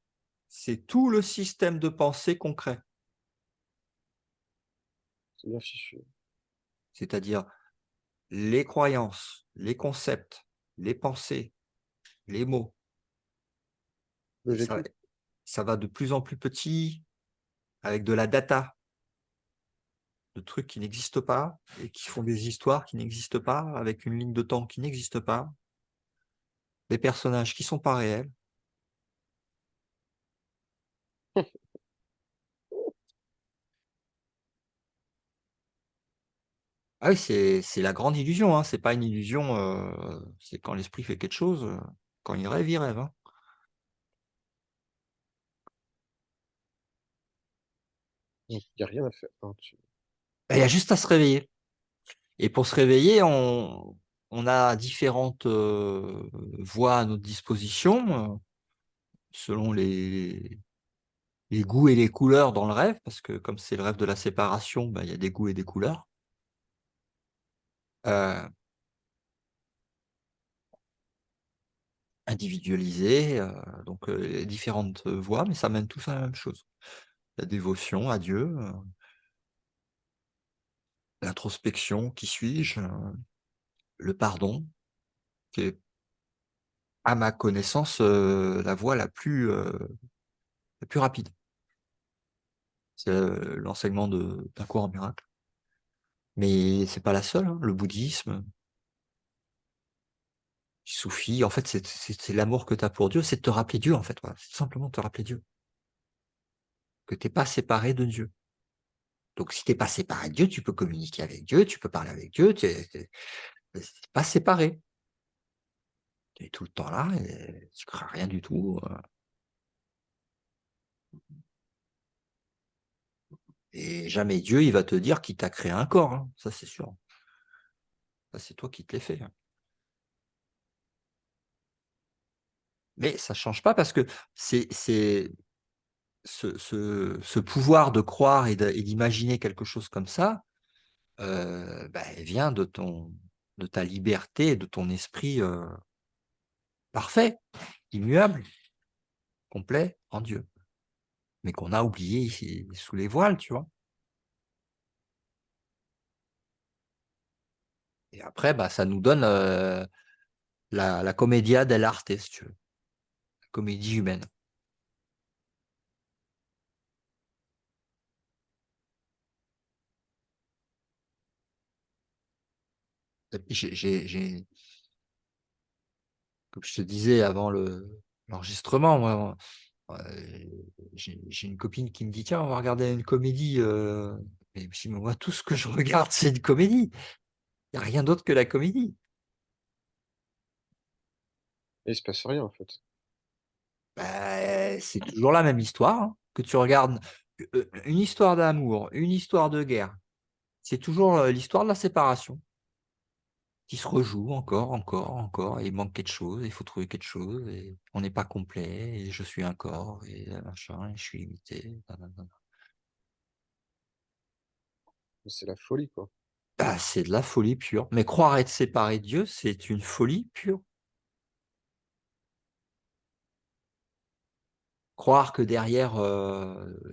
c'est tout le système de pensée concret. C'est bien fichu. C'est-à-dire les croyances, les concepts, les pensées, les mots. Le Et j'ai tout. ça va de plus en plus petit, avec de la data, de trucs qui n'existent pas, et qui font des histoires qui n'existent pas, avec une ligne de temps qui n'existe pas, des personnages qui sont pas réels. Ah oui, c'est la grande illusion, hein. C'est pas une illusion, c'est quand l'esprit fait quelque chose, quand il rêve, hein. Il n'y a rien à faire. Hein, Il y a juste à se réveiller. Et pour se réveiller, on a différentes voies à notre disposition, selon les goûts et les couleurs dans le rêve, parce que comme c'est le rêve de la séparation, ben, il y a des goûts et des couleurs. Euh, individualisées, donc différentes voies, mais ça mène tous à la même chose. La dévotion à Dieu, l'introspection, qui suis-je, le pardon, qui est, à ma connaissance, la voie la plus rapide. C'est l'enseignement d'un cours en miracle. Mais c'est pas la seule, hein. Le bouddhisme, le soufi, en fait, c'est l'amour que tu as pour Dieu, c'est de te rappeler Dieu, en fait. Voilà. C'est simplement de te rappeler Dieu. Que tu n'es pas séparé de Dieu. Donc, si tu n'es pas séparé de Dieu, tu peux communiquer avec Dieu, tu peux parler avec Dieu, tu n'es pas séparé. Tu es tout le temps là, et tu ne crains rien du tout. Et jamais Dieu, il va te dire qu'il t'a créé un corps, hein. Ça, c'est sûr. Ça, c'est toi qui te l'as fait, hein. Mais ça ne change pas parce que c'est ce pouvoir de croire et d'imaginer quelque chose comme ça, elle vient de ta liberté, de ton esprit parfait, immuable, complet en Dieu, mais qu'on a oublié ici, sous les voiles, tu vois. Et après, ça nous donne la commedia dell'arte, si tu veux, la comédie humaine. Et puis comme je te disais avant l'enregistrement, moi, j'ai une copine qui me dit, tiens, on va regarder une comédie. Mais je me dis, mais moi, tout ce que je regarde, c'est une comédie. Il n'y a rien d'autre que la comédie. Et il se passe rien, en fait. C'est toujours la même histoire, hein, que tu regardes une histoire d'amour, une histoire de guerre. C'est toujours l'histoire de la séparation qui se rejoue encore, encore, encore. Et il manque quelque chose, il faut trouver quelque chose. Et on n'est pas complet. Et je suis un corps, et machin, et je suis limité. Nanana. C'est la folie, quoi. C'est de la folie pure. Mais croire être séparé de Dieu, c'est une folie pure. Croire que derrière,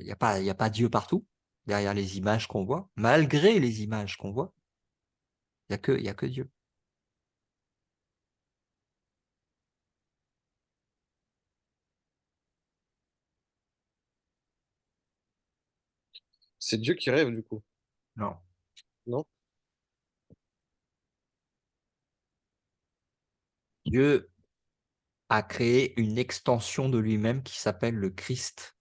y a pas Dieu partout, derrière les images qu'on voit, malgré les images qu'on voit, y a que Dieu. C'est Dieu qui rêve, du coup. Non. Non? Dieu a créé une extension de lui-même qui s'appelle le Christ,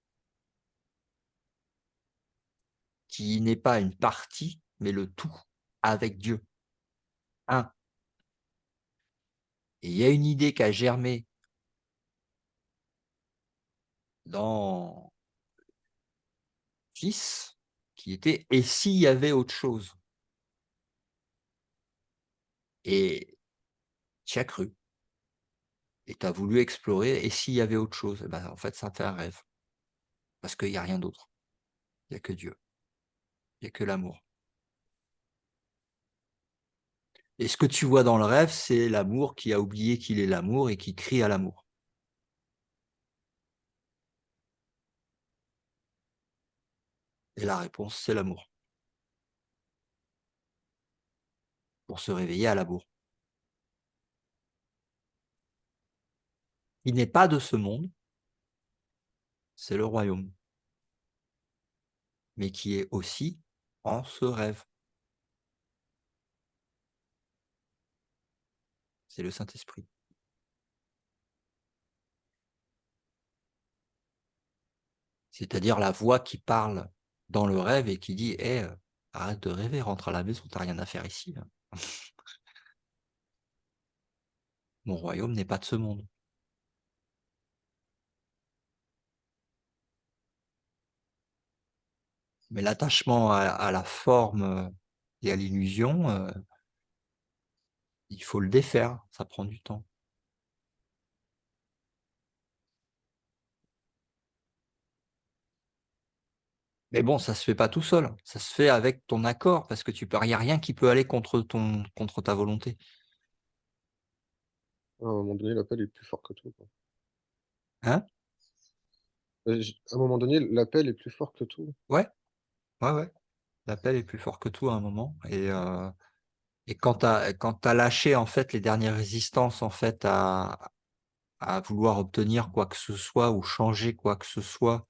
qui n'est pas une partie, mais le tout avec Dieu. Un. Et il y a une idée qui a germé dans Fils, qui était et s'il y avait autre chose? Et tu as cru. Et tu as voulu explorer, et s'il y avait autre chose? En fait, ça fait un rêve. Parce qu'il n'y a rien d'autre. Il n'y a que Dieu. Il n'y a que l'amour. Et ce que tu vois dans le rêve, c'est l'amour qui a oublié qu'il est l'amour et qui crie à l'amour. Et la réponse, c'est l'amour. Pour se réveiller à l'amour. Il n'est pas de ce monde, c'est le royaume. Mais qui est aussi en ce rêve. C'est le Saint-Esprit. C'est-à-dire la voix qui parle dans le rêve et qui dit hey, arrête de rêver, rentre à la maison, t'as rien à faire ici. Mon royaume n'est pas de ce monde. Mais l'attachement à la forme et à l'illusion, il faut le défaire, ça prend du temps. Mais bon, ça se fait pas tout seul, ça se fait avec ton accord, parce que il y a rien qui peut aller contre ta volonté. À un moment donné, l'appel est plus fort que tout, quoi. Hein? À un moment donné, l'appel est plus fort que tout. Ouais, ouais, ouais. L'appel est plus fort que tout à un moment et quand tu lâché, en fait, les dernières résistances, en fait, à vouloir obtenir quoi que ce soit ou changer quoi que ce soit,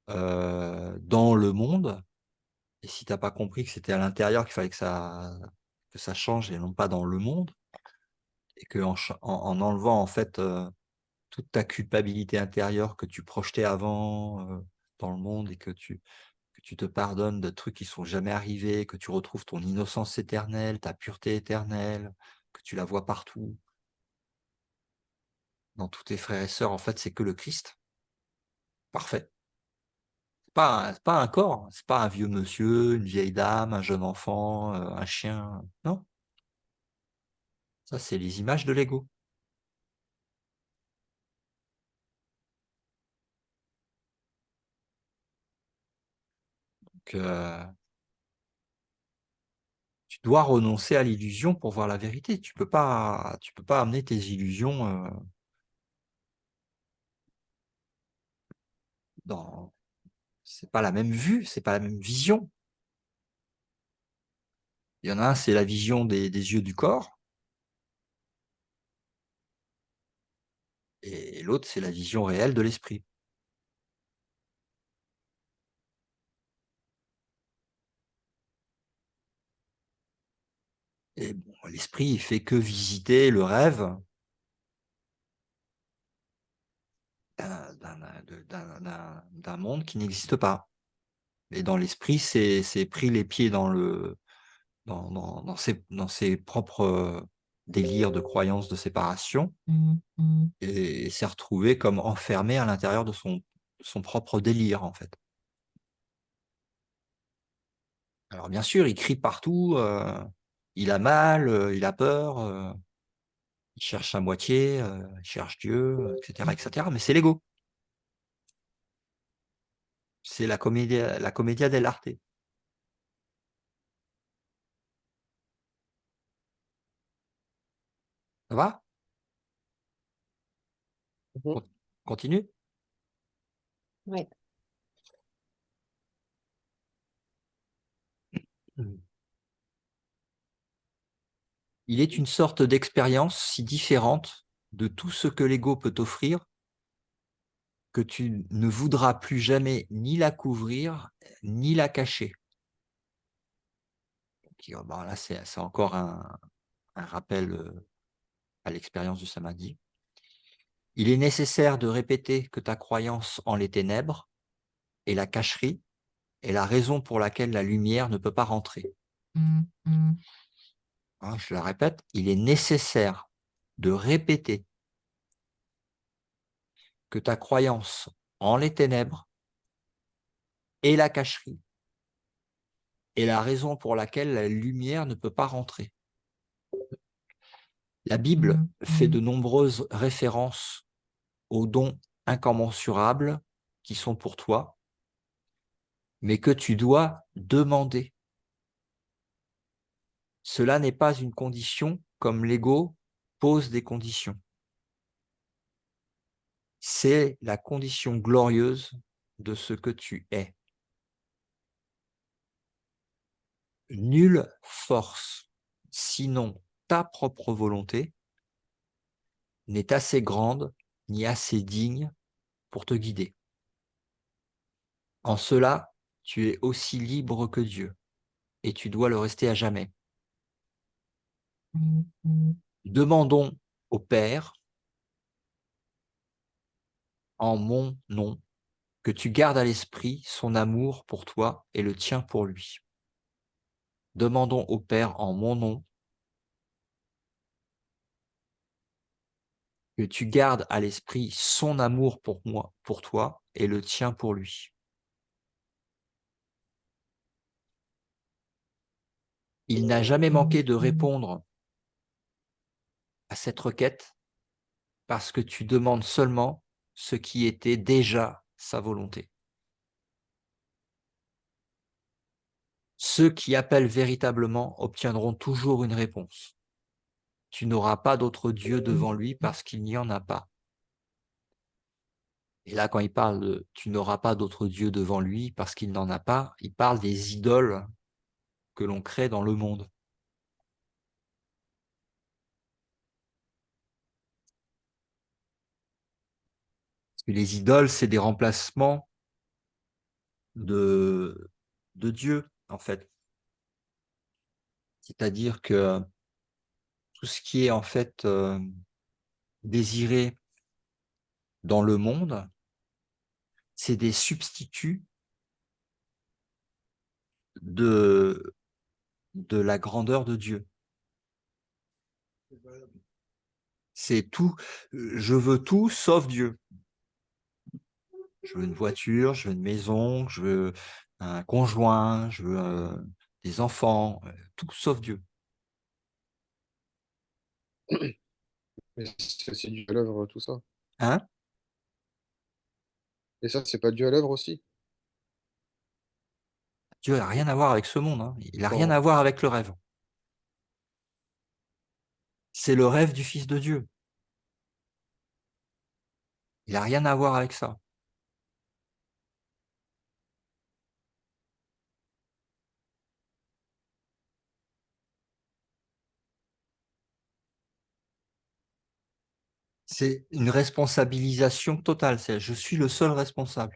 dans le monde, et si tu pas compris que c'était à l'intérieur qu'il fallait que ça change et non pas dans le monde, et qu'en ch en enlevant, en fait, toute ta culpabilité intérieure que tu projetais avant, dans le monde, et que tu te pardonnes de trucs qui sont jamais arrivés, que tu retrouves ton innocence éternelle, ta pureté éternelle, que tu la vois partout. Dans tous tes frères et sœurs, en fait, c'est que le Christ. Parfait. C'est pas un corps, c'est pas un vieux monsieur, une vieille dame, un jeune enfant, un chien. Non, ça, c'est les images de l'ego. Donc, tu dois renoncer à l'illusion pour voir la vérité. Tu peux pas amener tes illusions dans. C'est pas la même vue, c'est pas la même vision. Il y en a un, c'est la vision des yeux du corps, et l'autre, c'est la vision réelle de l'esprit. Et bon, l'esprit, il fait que visiter le rêve d'un monde qui n'existe pas. Et dans l'esprit, c'est pris les pieds dans ses propres délires de croyances de séparation, et s'est retrouvé comme enfermé à l'intérieur de son propre délire, en fait. Alors bien sûr, il crie partout, il a mal, il a peur, il cherche sa moitié, il cherche Dieu, etc., etc. Mais c'est l'ego. C'est la commedia dell'arte. Ça va? Mhm. Con- Continue? Ouais. Mhm. Il est une sorte d'expérience si différente de tout ce que l'ego peut t'offrir que tu ne voudras plus jamais ni la couvrir, ni la cacher. Bon, là, c'est encore un rappel à l'expérience du samadhi. Il est nécessaire de répéter que ta croyance en les ténèbres et la cacherie est la raison pour laquelle la lumière ne peut pas rentrer. Hein, je la répète, il est nécessaire de répéter que ta croyance en les ténèbres et la cacherie est la raison pour laquelle la lumière ne peut pas rentrer. La Bible fait de nombreuses références aux dons incommensurables qui sont pour toi, mais que tu dois demander. Cela n'est pas une condition comme l'ego pose des conditions. C'est la condition glorieuse de ce que tu es. Nulle force, sinon ta propre volonté, n'est assez grande ni assez digne pour te guider. En cela, tu es aussi libre que Dieu, et tu dois le rester à jamais. Demandons au Père, en mon nom, que tu gardes à l'esprit son amour pour toi et le tien pour lui. Demandons au Père en mon nom que tu gardes à l'esprit son amour pour moi, pour toi et le tien pour lui. Il n'a jamais manqué de répondre à cette requête parce que tu demandes seulement ce qui était déjà sa volonté. Ceux qui appellent véritablement obtiendront toujours une réponse. Tu n'auras pas d'autre Dieu devant lui parce qu'il n'y en a pas. Et là, quand il parle de « tu n'auras pas d'autre Dieu devant lui parce qu'il n'en a pas », il parle des idoles que l'on crée dans le monde. Parce que les idoles, c'est des remplacements de Dieu, en fait. C'est-à-dire que tout ce qui est en fait désiré dans le monde, c'est des substituts de la grandeur de Dieu. C'est tout, je veux tout sauf Dieu. Je veux une voiture, je veux une maison, je veux un conjoint, je veux des enfants, tout sauf Dieu. Mais c'est aussi Dieu à l'œuvre, tout ça. Hein? Et ça, c'est pas Dieu à l'œuvre aussi? Dieu n'a rien à voir avec ce monde, hein. Il n'a rien Bon, à voir avec le rêve. C'est le rêve du Fils de Dieu. Il n'a rien à voir avec ça. C'est une responsabilisation totale. C'est je suis le seul responsable.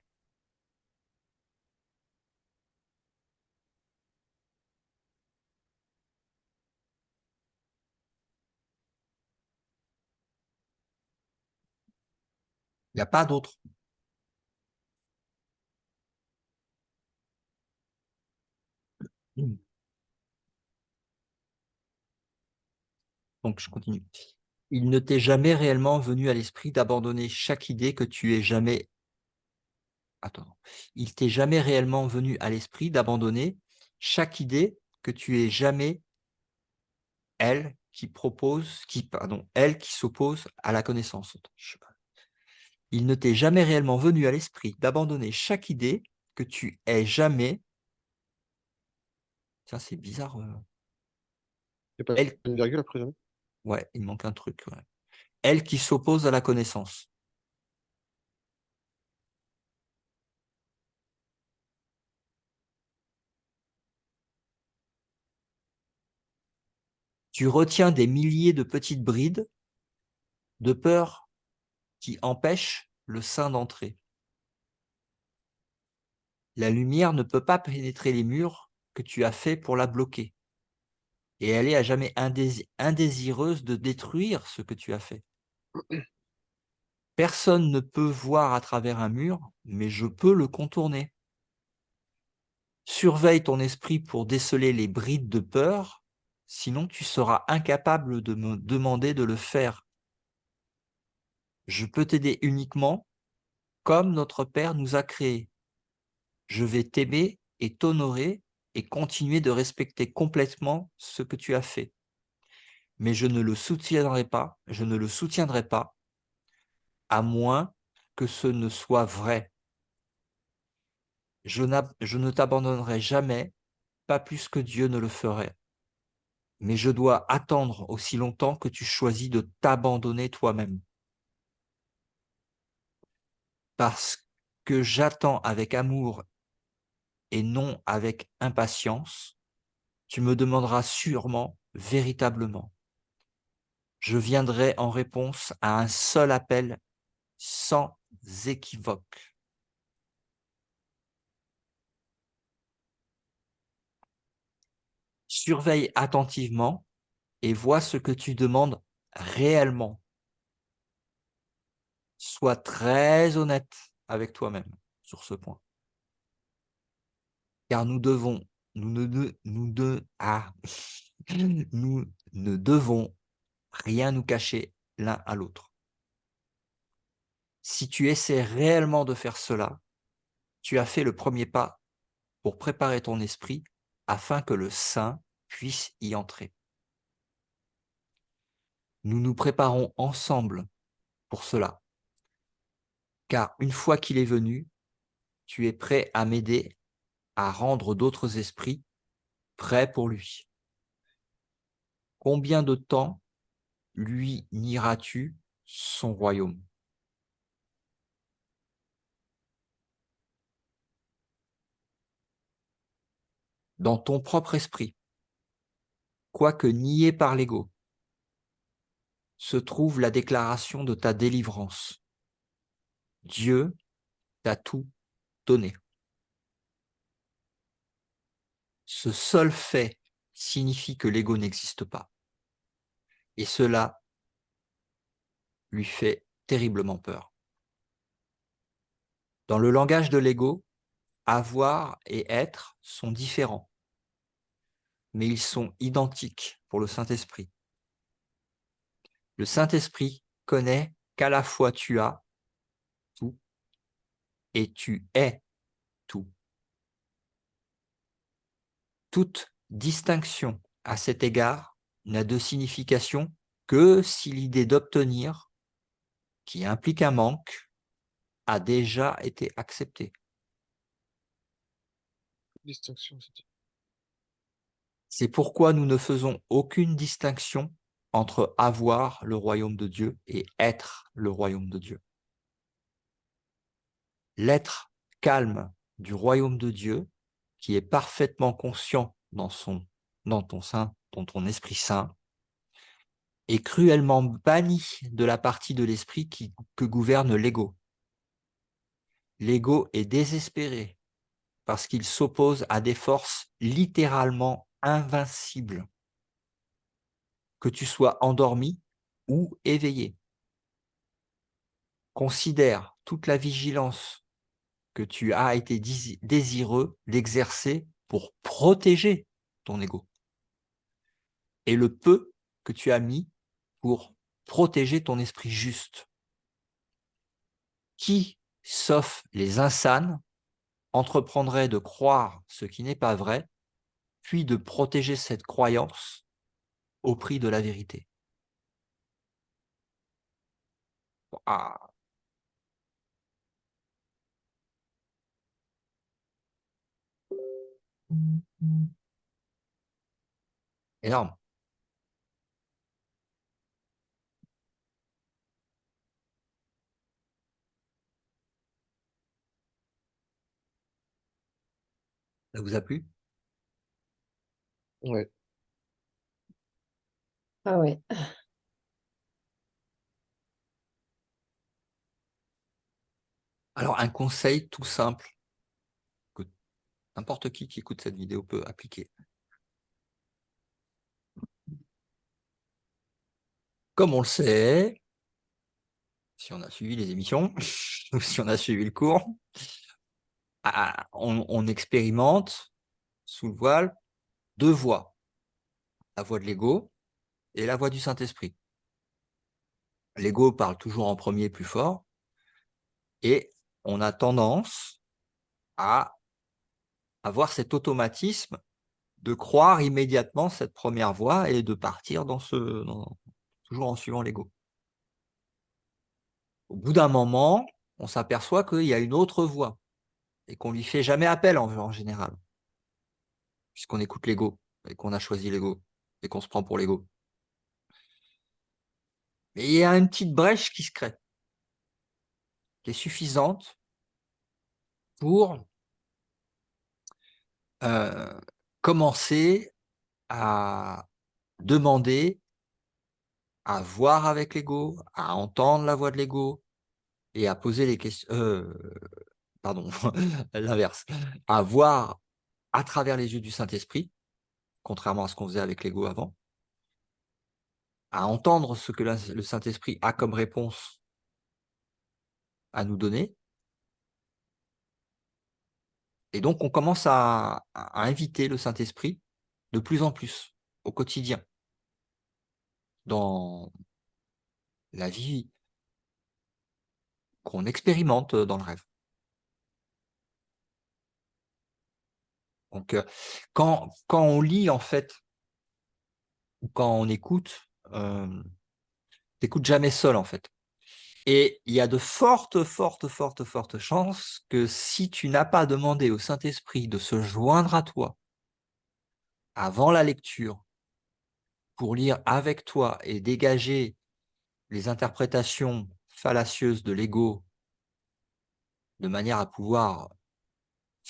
Il n'y a pas d'autre. Donc, je continue. Il ne t'est jamais réellement venu à l'esprit d'abandonner chaque idée que tu aies jamais. Attends. Il t'est jamais réellement venu à l'esprit d'abandonner chaque idée que tu aies jamais, elle qui s'oppose à la connaissance. Je sais pas. Il ne t'est jamais réellement venu à l'esprit d'abandonner chaque idée que tu aies jamais. Ça, c'est bizarre. il n'y a pas Elle, une virgule après jamais? ouais, il manque un truc. Ouais. Elle qui s'oppose à la connaissance. Tu retiens des milliers de petites brides de peur qui empêchent le sein d'entrer. La lumière ne peut pas pénétrer les murs que tu as faits pour la bloquer. Et elle est à jamais indésireuse de détruire ce que tu as fait. Personne ne peut voir à travers un mur, mais je peux le contourner. Surveille ton esprit pour déceler les brides de peur, sinon tu seras incapable de me demander de le faire. Je peux t'aider uniquement comme notre Père nous a créés. Je vais t'aimer et t'honorer et continuer de respecter complètement ce que tu as fait. Mais je ne le soutiendrai pas, à moins que ce ne soit vrai. Je ne t'abandonnerai jamais, pas plus que Dieu ne le ferait. Mais je dois attendre aussi longtemps que tu choisis de t'abandonner toi-même. Parce que j'attends avec amour et non avec impatience, tu me demanderas sûrement, véritablement. Je viendrai en réponse à un seul appel sans équivoque. Surveille attentivement et vois ce que tu demandes réellement. Sois très honnête avec toi-même sur ce point. Car nous ne devons rien nous cacher l'un à l'autre. Si tu essaies réellement de faire cela, tu as fait le premier pas pour préparer ton esprit afin que le Saint puisse y entrer. Nous nous préparons ensemble pour cela, car une fois qu'il est venu, tu es prêt à m'aider à rendre d'autres esprits prêts pour lui. Combien de temps lui nieras-tu son royaume? Dans ton propre esprit, quoique nié par l'ego, se trouve la déclaration de ta délivrance. Dieu t'a tout donné. Ce seul fait signifie que l'ego n'existe pas. Et cela lui fait terriblement peur. Dans le langage de l'ego, avoir et être sont différents, mais ils sont identiques pour le Saint-Esprit. Le Saint-Esprit connaît qu'à la fois tu as tout et tu es tout. Toute distinction à cet égard n'a de signification que si l'idée d'obtenir, qui implique un manque, a déjà été acceptée. Distinction, c'est dit. C'est pourquoi nous ne faisons aucune distinction entre avoir le royaume de Dieu et être le royaume de Dieu. L'être calme du royaume de Dieu, qui est parfaitement conscient dans ton Esprit Saint, est cruellement banni de la partie de l'esprit que gouverne l'ego. L'ego est désespéré parce qu'il s'oppose à des forces littéralement invincibles, que tu sois endormi ou éveillé. Considère toute la vigilance que tu as été désireux d'exercer pour protéger ton ego et le peu que tu as mis pour protéger ton esprit juste. Qui, sauf les insanes, entreprendrait de croire ce qui n'est pas vrai, puis de protéger cette croyance au prix de la vérité? Ah. Énorme. Ça vous a plu? Ouais. Ah ouais. Alors, un conseil tout simple que n'importe qui écoute cette vidéo peut appliquer. Comme on le sait, si on a suivi les émissions, ou si on a suivi le cours, on expérimente sous le voile 2 voix. La voix de l'ego et la voix du Saint-Esprit. L'ego parle toujours en premier plus fort et on a tendance à avoir cet automatisme de croire immédiatement cette première voix et de partir toujours en suivant l'ego. Au bout d'un moment, on s'aperçoit qu'il y a une autre voix et qu'on lui fait jamais appel en général, puisqu'on écoute l'ego et qu'on a choisi l'ego et qu'on se prend pour l'ego. Mais il y a une petite brèche qui se crée, qui est suffisante pour commencer à demander, à voir avec l'ego, à entendre la voix de l'ego et à poser les questions. Pardon, l'inverse. À voir à travers les yeux du Saint-Esprit, contrairement à ce qu'on faisait avec l'ego avant, à entendre ce que le Saint-Esprit a comme réponse à nous donner. Et donc, on commence à inviter le Saint-Esprit de plus en plus au quotidien, dans la vie qu'on expérimente dans le rêve. Donc, quand on lit, en fait, quand on écoute, t'écoutes jamais seul, en fait. Et il y a de fortes, fortes, fortes, fortes chances que si tu n'as pas demandé au Saint-Esprit de se joindre à toi avant la lecture pour lire avec toi et dégager les interprétations fallacieuses de l'ego de manière à pouvoir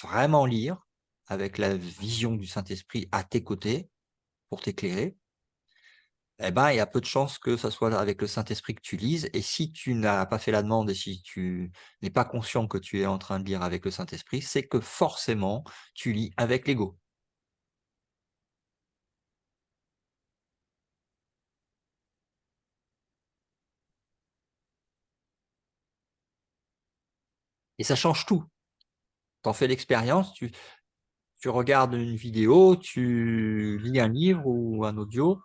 vraiment lire avec la vision du Saint-Esprit à tes côtés pour t'éclairer, eh ben, il y a peu de chances que ça soit avec le Saint-Esprit que tu lises. Et si tu n'as pas fait la demande et si tu n'es pas conscient que tu es en train de lire avec le Saint-Esprit, c'est que forcément, tu lis avec l'ego. Et ça change tout. Tu en fais l'expérience, tu regardes une vidéo, tu lis un livre ou un audio,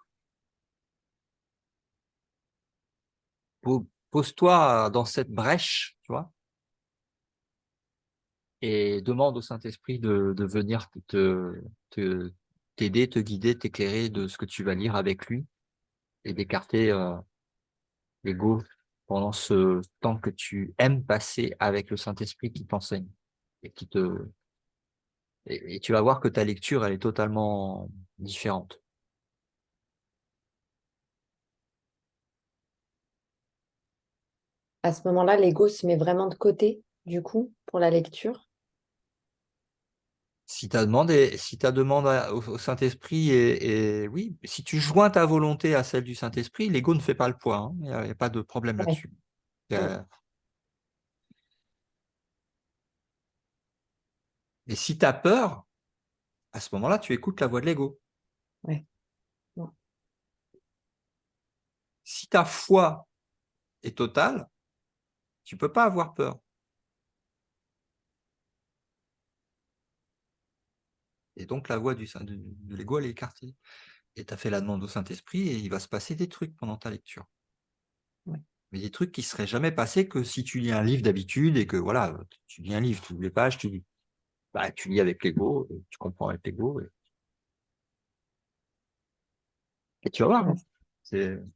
pose-toi dans cette brèche, tu vois, et demande au Saint-Esprit de venir te t'aider, te guider, t'éclairer de ce que tu vas lire avec lui et d'écarter l'ego pendant ce temps que tu aimes passer avec le Saint-Esprit qui t'enseigne et qui te et tu vas voir que ta lecture, elle est totalement différente. À ce moment-là, l'ego se met vraiment de côté, du coup, pour la lecture. Si ta demande au Saint-Esprit et oui, si tu joins ta volonté à celle du Saint-Esprit, l'ego ne fait pas le poids, hein. Il y a pas de problème Ouais. là-dessus. Mm. Et si tu as peur, à ce moment-là, tu écoutes la voix de l'ego. Ouais. Mm. Si ta foi est totale, tu peux pas avoir peur. Et donc la voix de l'ego, elle est écartée. Et tu as fait la demande au Saint-Esprit et il va se passer des trucs pendant ta lecture. Ouais. Mais des trucs qui seraient jamais passés que si tu lis un livre d'habitude et que voilà, tu lis un livre, tu ouvres les pages, tu lis avec l'ego, tu comprends avec l'ego et tu vas voir, Ouais. hein. Il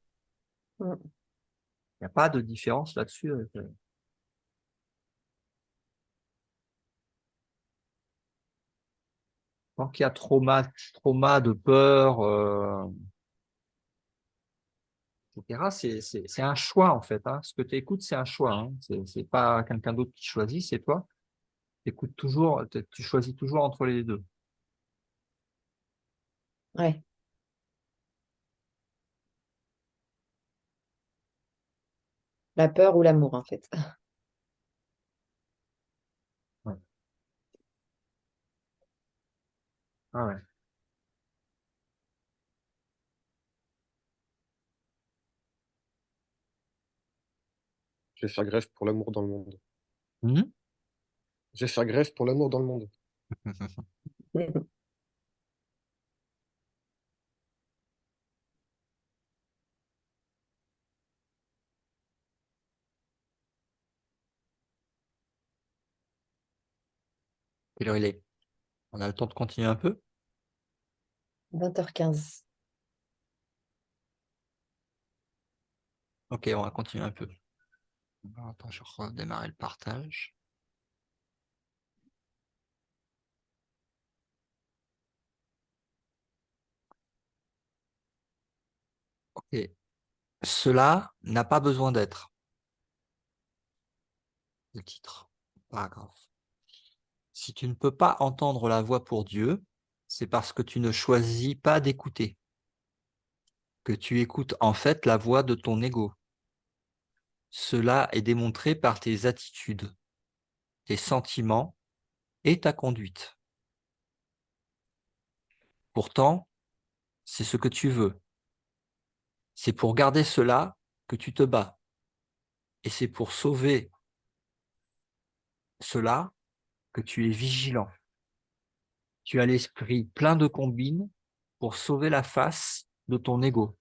Mm. n'y a pas de différence là-dessus. Tant qu'il y a trauma de peur, etc., c'est un choix en fait, hein. Ce que tu écoutes, c'est un choix, hein. C'est pas quelqu'un d'autre qui choisit, c'est toi. Écoutes toujours, tu choisis toujours entre les deux. Ouais. La peur ou l'amour, en fait. Ouais. Ah ouais. Je vais faire grève pour l'amour dans le monde. Mhm. Je vais faire grève pour l'amour dans le monde. Quelle heure il est? On a le temps de continuer un peu? 20h15. Ok, on va continuer un peu. Alors, attends, je vais redémarrer le partage. Ok. Cela n'a pas besoin d'être le titre. Paragraphe. Si tu ne peux pas entendre la voix pour Dieu, c'est parce que tu ne choisis pas d'écouter, que tu écoutes en fait la voix de ton ego. Cela est démontré par tes attitudes, tes sentiments et ta conduite. Pourtant, c'est ce que tu veux. C'est pour garder cela que tu te bats. Et c'est pour sauver cela que tu es vigilant. Tu as l'esprit plein de combines pour sauver la face de ton ego.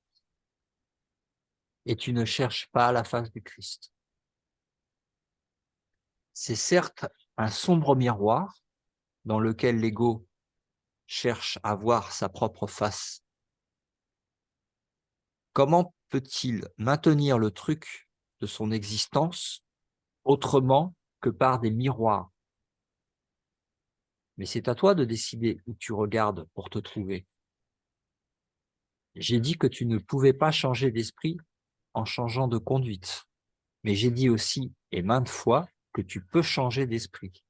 Et tu ne cherches pas la face du Christ. C'est certes un sombre miroir dans lequel l'ego cherche à voir sa propre face. comment peut-il maintenir le truc de son existence autrement que par des miroirs? Mais c'est à toi de décider où tu regardes pour te trouver. J'ai dit que tu ne pouvais pas changer d'esprit en changeant de conduite, mais j'ai dit aussi, et maintes fois, que tu peux changer d'esprit.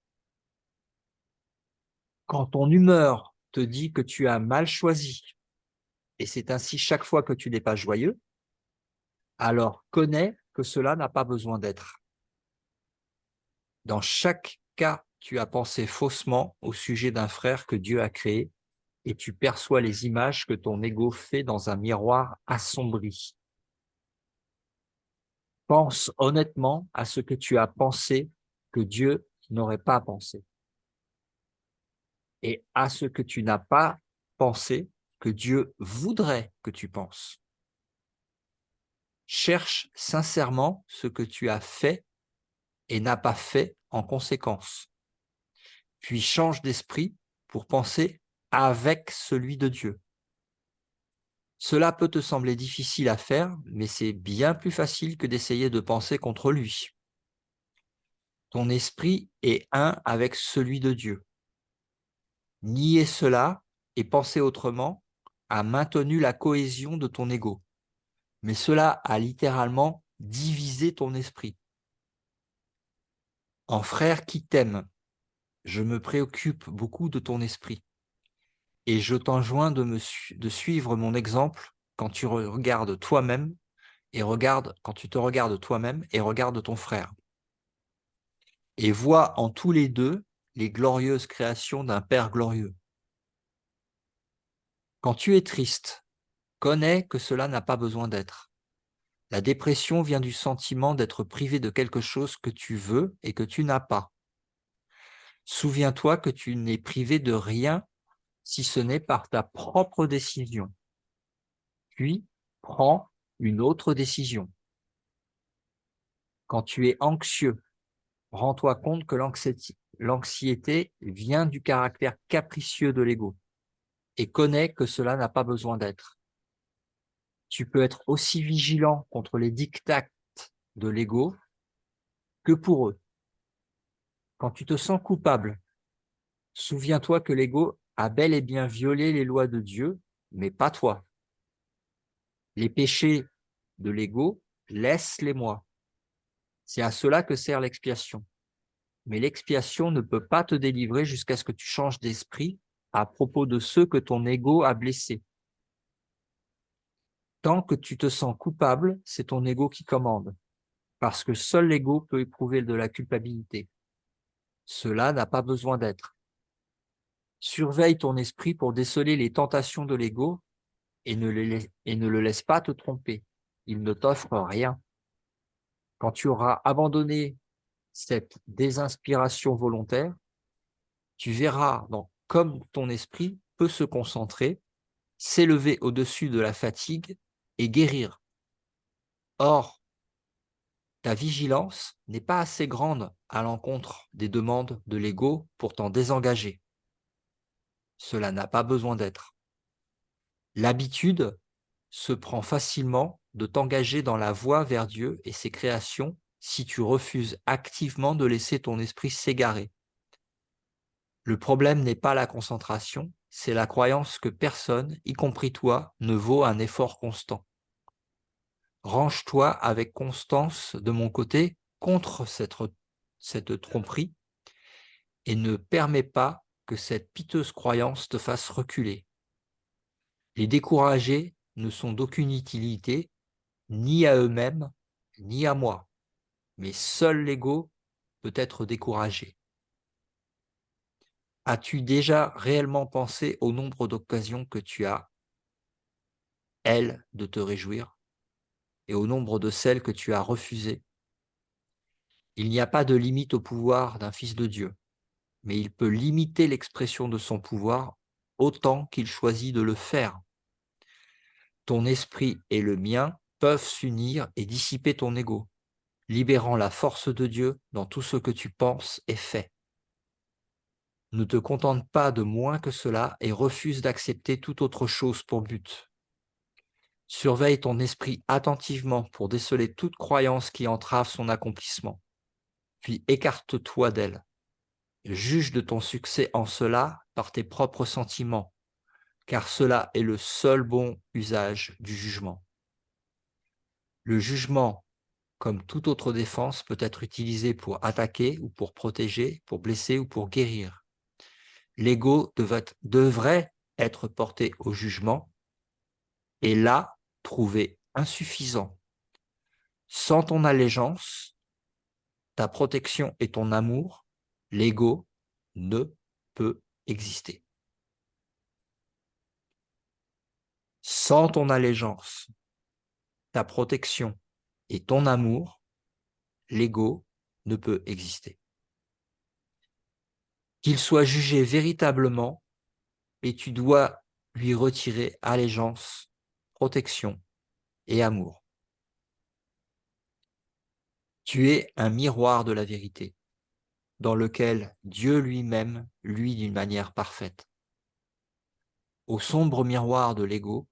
Quand ton humeur te dit que tu as mal choisi, et c'est ainsi chaque fois que tu n'es pas joyeux, alors connais que cela n'a pas besoin d'être. Dans chaque cas, tu as pensé faussement au sujet d'un frère que Dieu a créé et tu perçois les images que ton ego fait dans un miroir assombri. Pense honnêtement à ce que tu as pensé que Dieu n'aurait pas pensé et à ce que tu n'as pas pensé que Dieu voudrait que tu penses. Cherche sincèrement ce que tu as fait et n'as pas fait en conséquence. Puis change d'esprit pour penser avec celui de Dieu. Cela peut te sembler difficile à faire, mais c'est bien plus facile que d'essayer de penser contre lui. Ton esprit est un avec celui de Dieu. Nier cela et penser autrement a maintenu la cohésion de ton ego, mais cela a littéralement divisé ton esprit. En frère qui t'aime, je me préoccupe beaucoup de ton esprit et je t'enjoins de suivre mon exemple quand tu regardes toi-même quand tu te regardes toi-même et regarde ton frère. Et vois en tous les deux les glorieuses créations d'un Père glorieux. Quand tu es triste, connais que cela n'a pas besoin d'être. La dépression vient du sentiment d'être privé de quelque chose que tu veux et que tu n'as pas. Souviens-toi que tu n'es privé de rien si ce n'est par ta propre décision. Puis, prends une autre décision. Quand tu es anxieux, rends-toi compte que l'anxiété vient du caractère capricieux de l'ego et connais que cela n'a pas besoin d'être. Tu peux être aussi vigilant contre les diktats de l'ego que pour eux. Quand tu te sens coupable, souviens-toi que l'ego a bel et bien violé les lois de Dieu, mais pas toi. Les péchés de l'ego, laisse-les-moi. C'est à cela que sert l'expiation. Mais l'expiation ne peut pas te délivrer jusqu'à ce que tu changes d'esprit à propos de ceux que ton ego a blessés. Tant que tu te sens coupable, c'est ton ego qui commande, parce que seul l'ego peut éprouver de la culpabilité. Cela n'a pas besoin d'être. Surveille ton esprit pour déceler les tentations de l'ego et ne le laisse pas te tromper. Il ne t'offre rien. Quand tu auras abandonné cette désinspiration volontaire, tu verras comme ton esprit peut se concentrer, s'élever au-dessus de la fatigue et guérir. Or, ta vigilance n'est pas assez grande à l'encontre des demandes de l'ego pour t'en désengager. Cela n'a pas besoin d'être. L'habitude se prend facilement de t'engager dans la voie vers Dieu et ses créations si tu refuses activement de laisser ton esprit s'égarer. Le problème n'est pas la concentration, c'est la croyance que personne, y compris toi, ne vaut un effort constant. Range-toi avec constance de mon côté contre cette tromperie et ne permets pas que cette piteuse croyance te fasse reculer. Les découragés ne sont d'aucune utilité, ni à eux-mêmes, ni à moi, mais seul l'ego peut être découragé. As-tu déjà réellement pensé au nombre d'occasions que tu as, elle, de te réjouir, et au nombre de celles que tu as refusées? Il n'y a pas de limite au pouvoir d'un fils de Dieu, mais il peut limiter l'expression de son pouvoir autant qu'il choisit de le faire. Ton esprit et le mien peuvent s'unir et dissiper ton ego, libérant la force de Dieu dans tout ce que tu penses et fais. Ne te contente pas de moins que cela et refuse d'accepter toute autre chose pour but. Surveille ton esprit attentivement pour déceler toute croyance qui entrave son accomplissement, puis écarte-toi d'elle. Juge de ton succès en cela par tes propres sentiments, car cela est le seul bon usage du jugement. Le jugement, comme toute autre défense, peut être utilisé pour attaquer ou pour protéger, pour blesser ou pour guérir. L'ego devrait être porté au jugement et là, trouvé insuffisant. Sans ton allégeance, ta protection et ton amour, l'ego ne peut exister. Sans ton allégeance, ta protection et ton amour, l'ego ne peut exister. Qu'il soit jugé véritablement, et tu dois lui retirer allégeance, protection et amour. Tu es un miroir de la vérité, dans lequel Dieu lui-même luit d'une manière parfaite. Au sombre miroir de l'ego,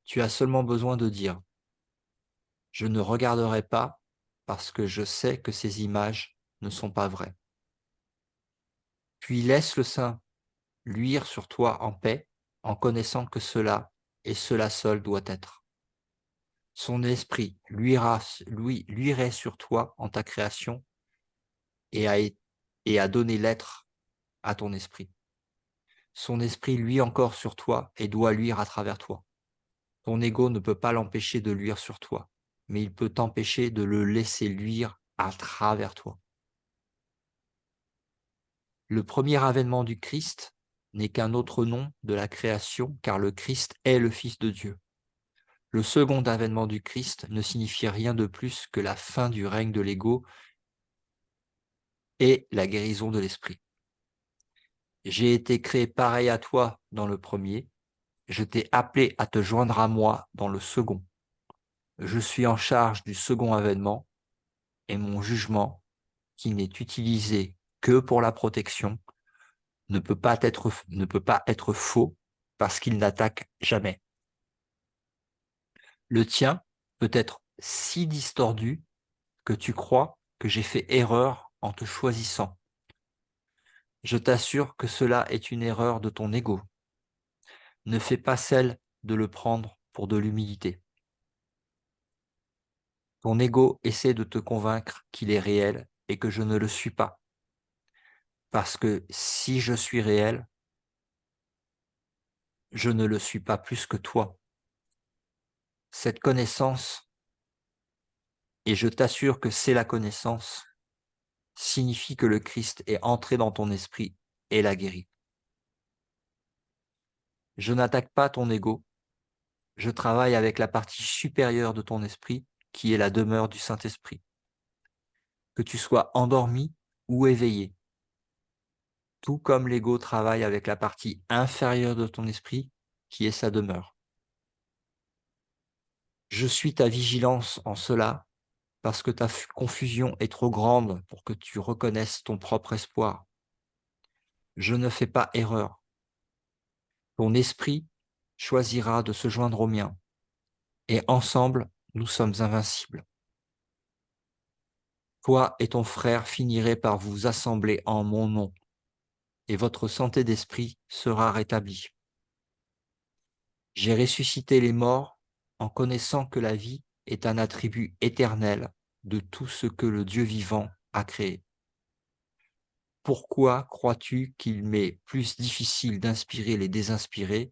tu as seulement besoin de dire « Je ne regarderai pas parce que je sais que ces images ne sont pas vraies. » Puis laisse le Saint luire sur toi en paix, en connaissant que cela et cela seul doit être. Son esprit luirait sur toi en ta création et a donné l'être à ton esprit. Son esprit luit encore sur toi et doit luire à travers toi. Ton ego ne peut pas l'empêcher de luire sur toi, mais il peut t'empêcher de le laisser luire à travers toi. Le premier avènement du Christ n'est qu'un autre nom de la création, car le Christ est le Fils de Dieu. Le second avènement du Christ ne signifie rien de plus que la fin du règne de l'ego et la guérison de l'esprit. J'ai été créé pareil à toi dans le premier, je t'ai appelé à te joindre à moi dans le second. Je suis en charge du second avènement et mon jugement, qui n'est utilisé que pour la protection, ne peut pas être faux parce qu'il n'attaque jamais. Le tien peut être si distordu que tu crois que j'ai fait erreur en te choisissant. Je t'assure que cela est une erreur de ton ego. Ne fais pas celle de le prendre pour de l'humilité. Ton ego essaie de te convaincre qu'il est réel et que je ne le suis pas. Parce que si je suis réel, je ne le suis pas plus que toi. Cette connaissance, et je t'assure que c'est la connaissance, signifie que le Christ est entré dans ton esprit et l'a guéri. Je n'attaque pas ton ego, je travaille avec la partie supérieure de ton esprit qui est la demeure du Saint-Esprit. Que tu sois endormi ou éveillé, tout comme l'ego travaille avec la partie inférieure de ton esprit qui est sa demeure. Je suis ta vigilance en cela parce que ta confusion est trop grande pour que tu reconnaisses ton propre espoir. Je ne fais pas erreur. Ton esprit choisira de se joindre au mien, et ensemble, nous sommes invincibles. Toi et ton frère finirez par vous assembler en mon nom, et votre santé d'esprit sera rétablie. J'ai ressuscité les morts en connaissant que la vie est un attribut éternel de tout ce que le Dieu vivant a créé. Pourquoi crois-tu qu'il m'est plus difficile d'inspirer les désinspirés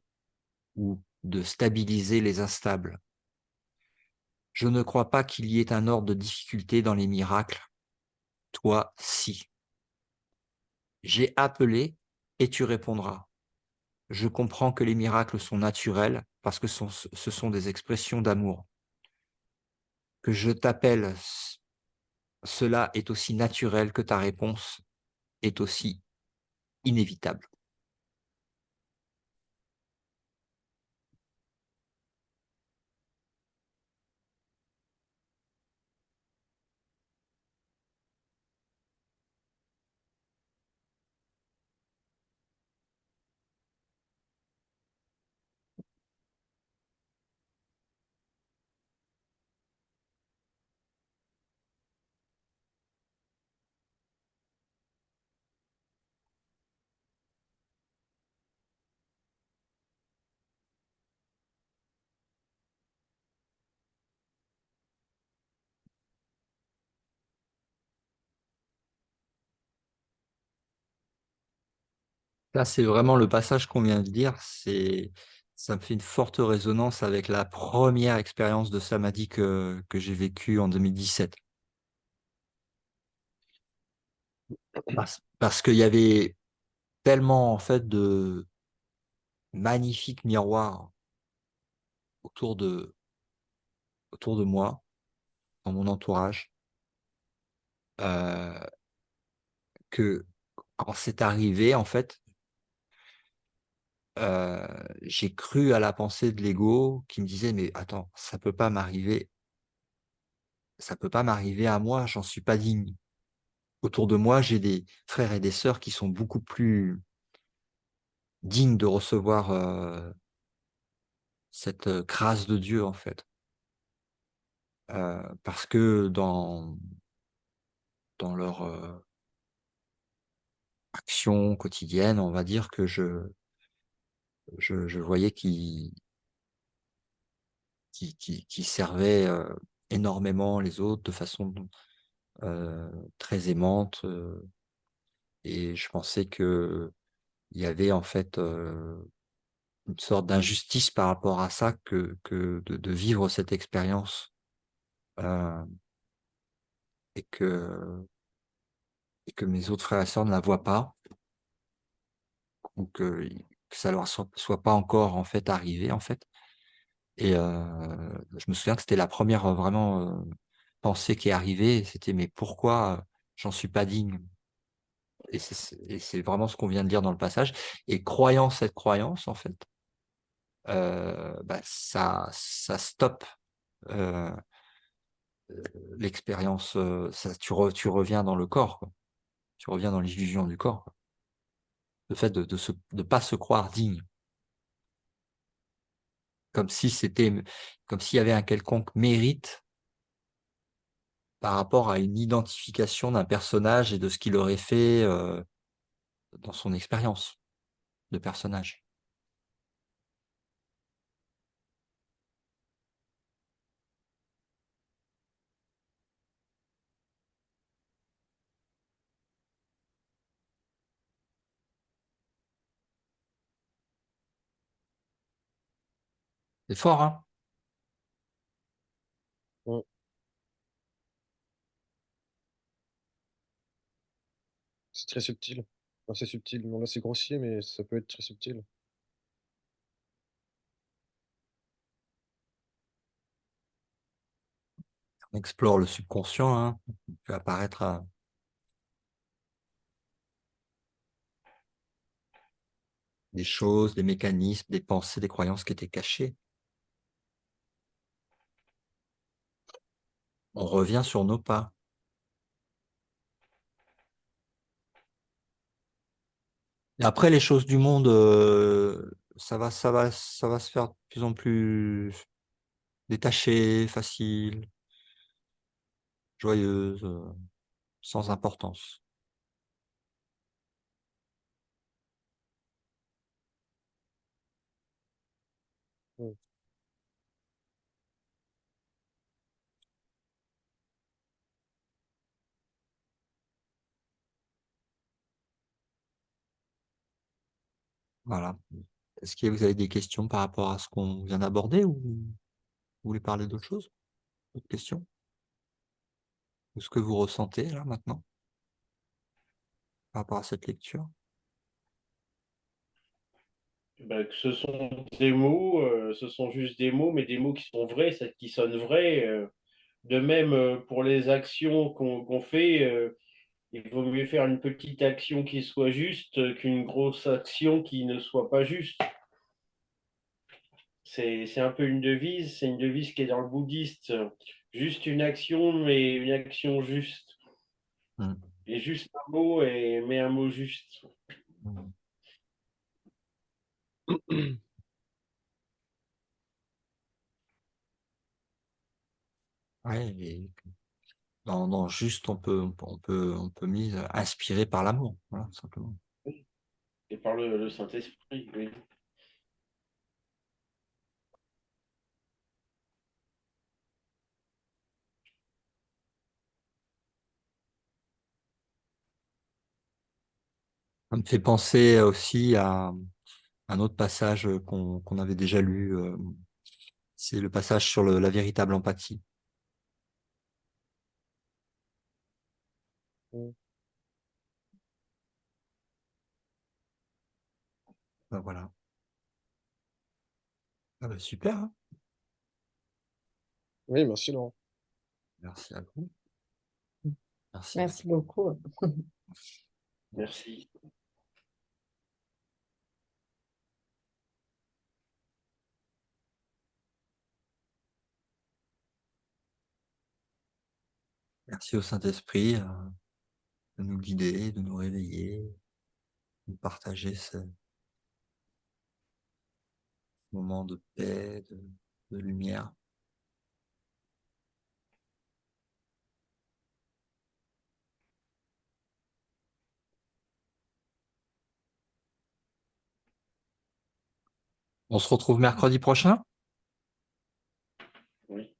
ou de stabiliser les instables? Je ne crois pas qu'il y ait un ordre de difficulté dans les miracles. Toi, si. J'ai appelé et tu répondras. Je comprends que les miracles sont naturels parce que ce sont des expressions d'amour. Que je t'appelle, cela est aussi naturel que ta réponse est aussi inévitable. Là, c'est vraiment le passage qu'on vient de dire. Ça me fait une forte résonance avec la première expérience de samadhi que j'ai vécue en 2017. Parce qu'il y avait tellement, en fait, de magnifiques miroirs autour autour de moi, dans mon entourage, euh, que quand c'est arrivé, en fait, euh, j'ai cru à la pensée de l'ego qui me disait, mais attends, ça peut pas m'arriver à moi, j'en suis pas digne. Autour de moi, j'ai des frères et des sœurs qui sont beaucoup plus dignes de recevoir cette grâce de Dieu, en fait. Parce que dans leur action quotidienne, on va dire que je voyais qu'ils servaient énormément les autres de façon très aimante. Et je pensais que il y avait en fait une sorte d'injustice par rapport à ça que de vivre cette expérience euh, et que mes autres frères et sœurs ne la voient pas ou que ça leur soit pas encore en fait arrivé en fait. Et je me souviens que c'était la première vraiment pensée qui est arrivée. C'était mais pourquoi j'en suis pas digne? Et c'est vraiment ce qu'on vient de lire dans le passage. Et croyant cette croyance en fait, bah, ça stoppe euh, l'expérience. Tu reviens dans le corps, quoi. Tu reviens dans l'illusion du corps, quoi. Le fait de pas se croire digne, comme si c'était, comme s'il y avait un quelconque mérite par rapport à une identification d'un personnage et de ce qu'il aurait fait dans son expérience de personnage. C'est fort, hein? Mm. C'est très subtil. Enfin, c'est subtil. Non, là, c'est grossier, mais ça peut être très subtil. On explore le subconscient, hein. Il peut apparaître des choses, des mécanismes, des pensées, des croyances qui étaient cachées. On revient sur nos pas. Et après, les choses du monde, ça va se faire de plus en plus détachées, faciles, joyeuses, sans importance. Mm. Voilà. Est-ce que vous avez des questions par rapport à ce qu'on vient d'aborder ou vous voulez parler d'autre chose? D'autres questions? Ou ce que vous ressentez là maintenant par rapport à cette lecture? Ben, que ce sont des mots, ce sont juste des mots, mais des mots qui sont vrais, qui sonnent vrais. De même, pour les actions qu'on fait, il vaut mieux faire une petite action qui soit juste qu'une grosse action qui ne soit pas juste. C'est un peu une devise, c'est une devise qui est dans le bouddhiste. Juste une action, mais une action juste. Hmm. Et juste un mot, mais un mot juste. Hmm. Ouais, et juste, on peut mise inspiré par l'amour, voilà, simplement. Et par le Saint-Esprit, oui. Ça me fait penser aussi à un autre passage qu'on avait déjà lu. C'est le passage sur la véritable empathie. Mm. Ben voilà. Ah ben super, hein. Oui, merci Laurent. Merci à vous. Merci. Merci beaucoup. Merci. Merci au Saint-Esprit de nous guider, de nous réveiller, de partager ce moment de paix, de lumière. On se retrouve mercredi prochain. Oui.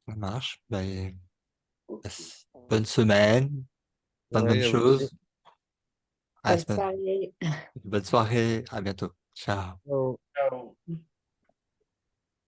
Ça marche. Ben, Ok. bonne semaine, plein de bonnes Ouais, à vous aussi. choses. À la Bonne semaine. soirée. Bonne soirée. À bientôt. Ciao. Ciao. Ciao.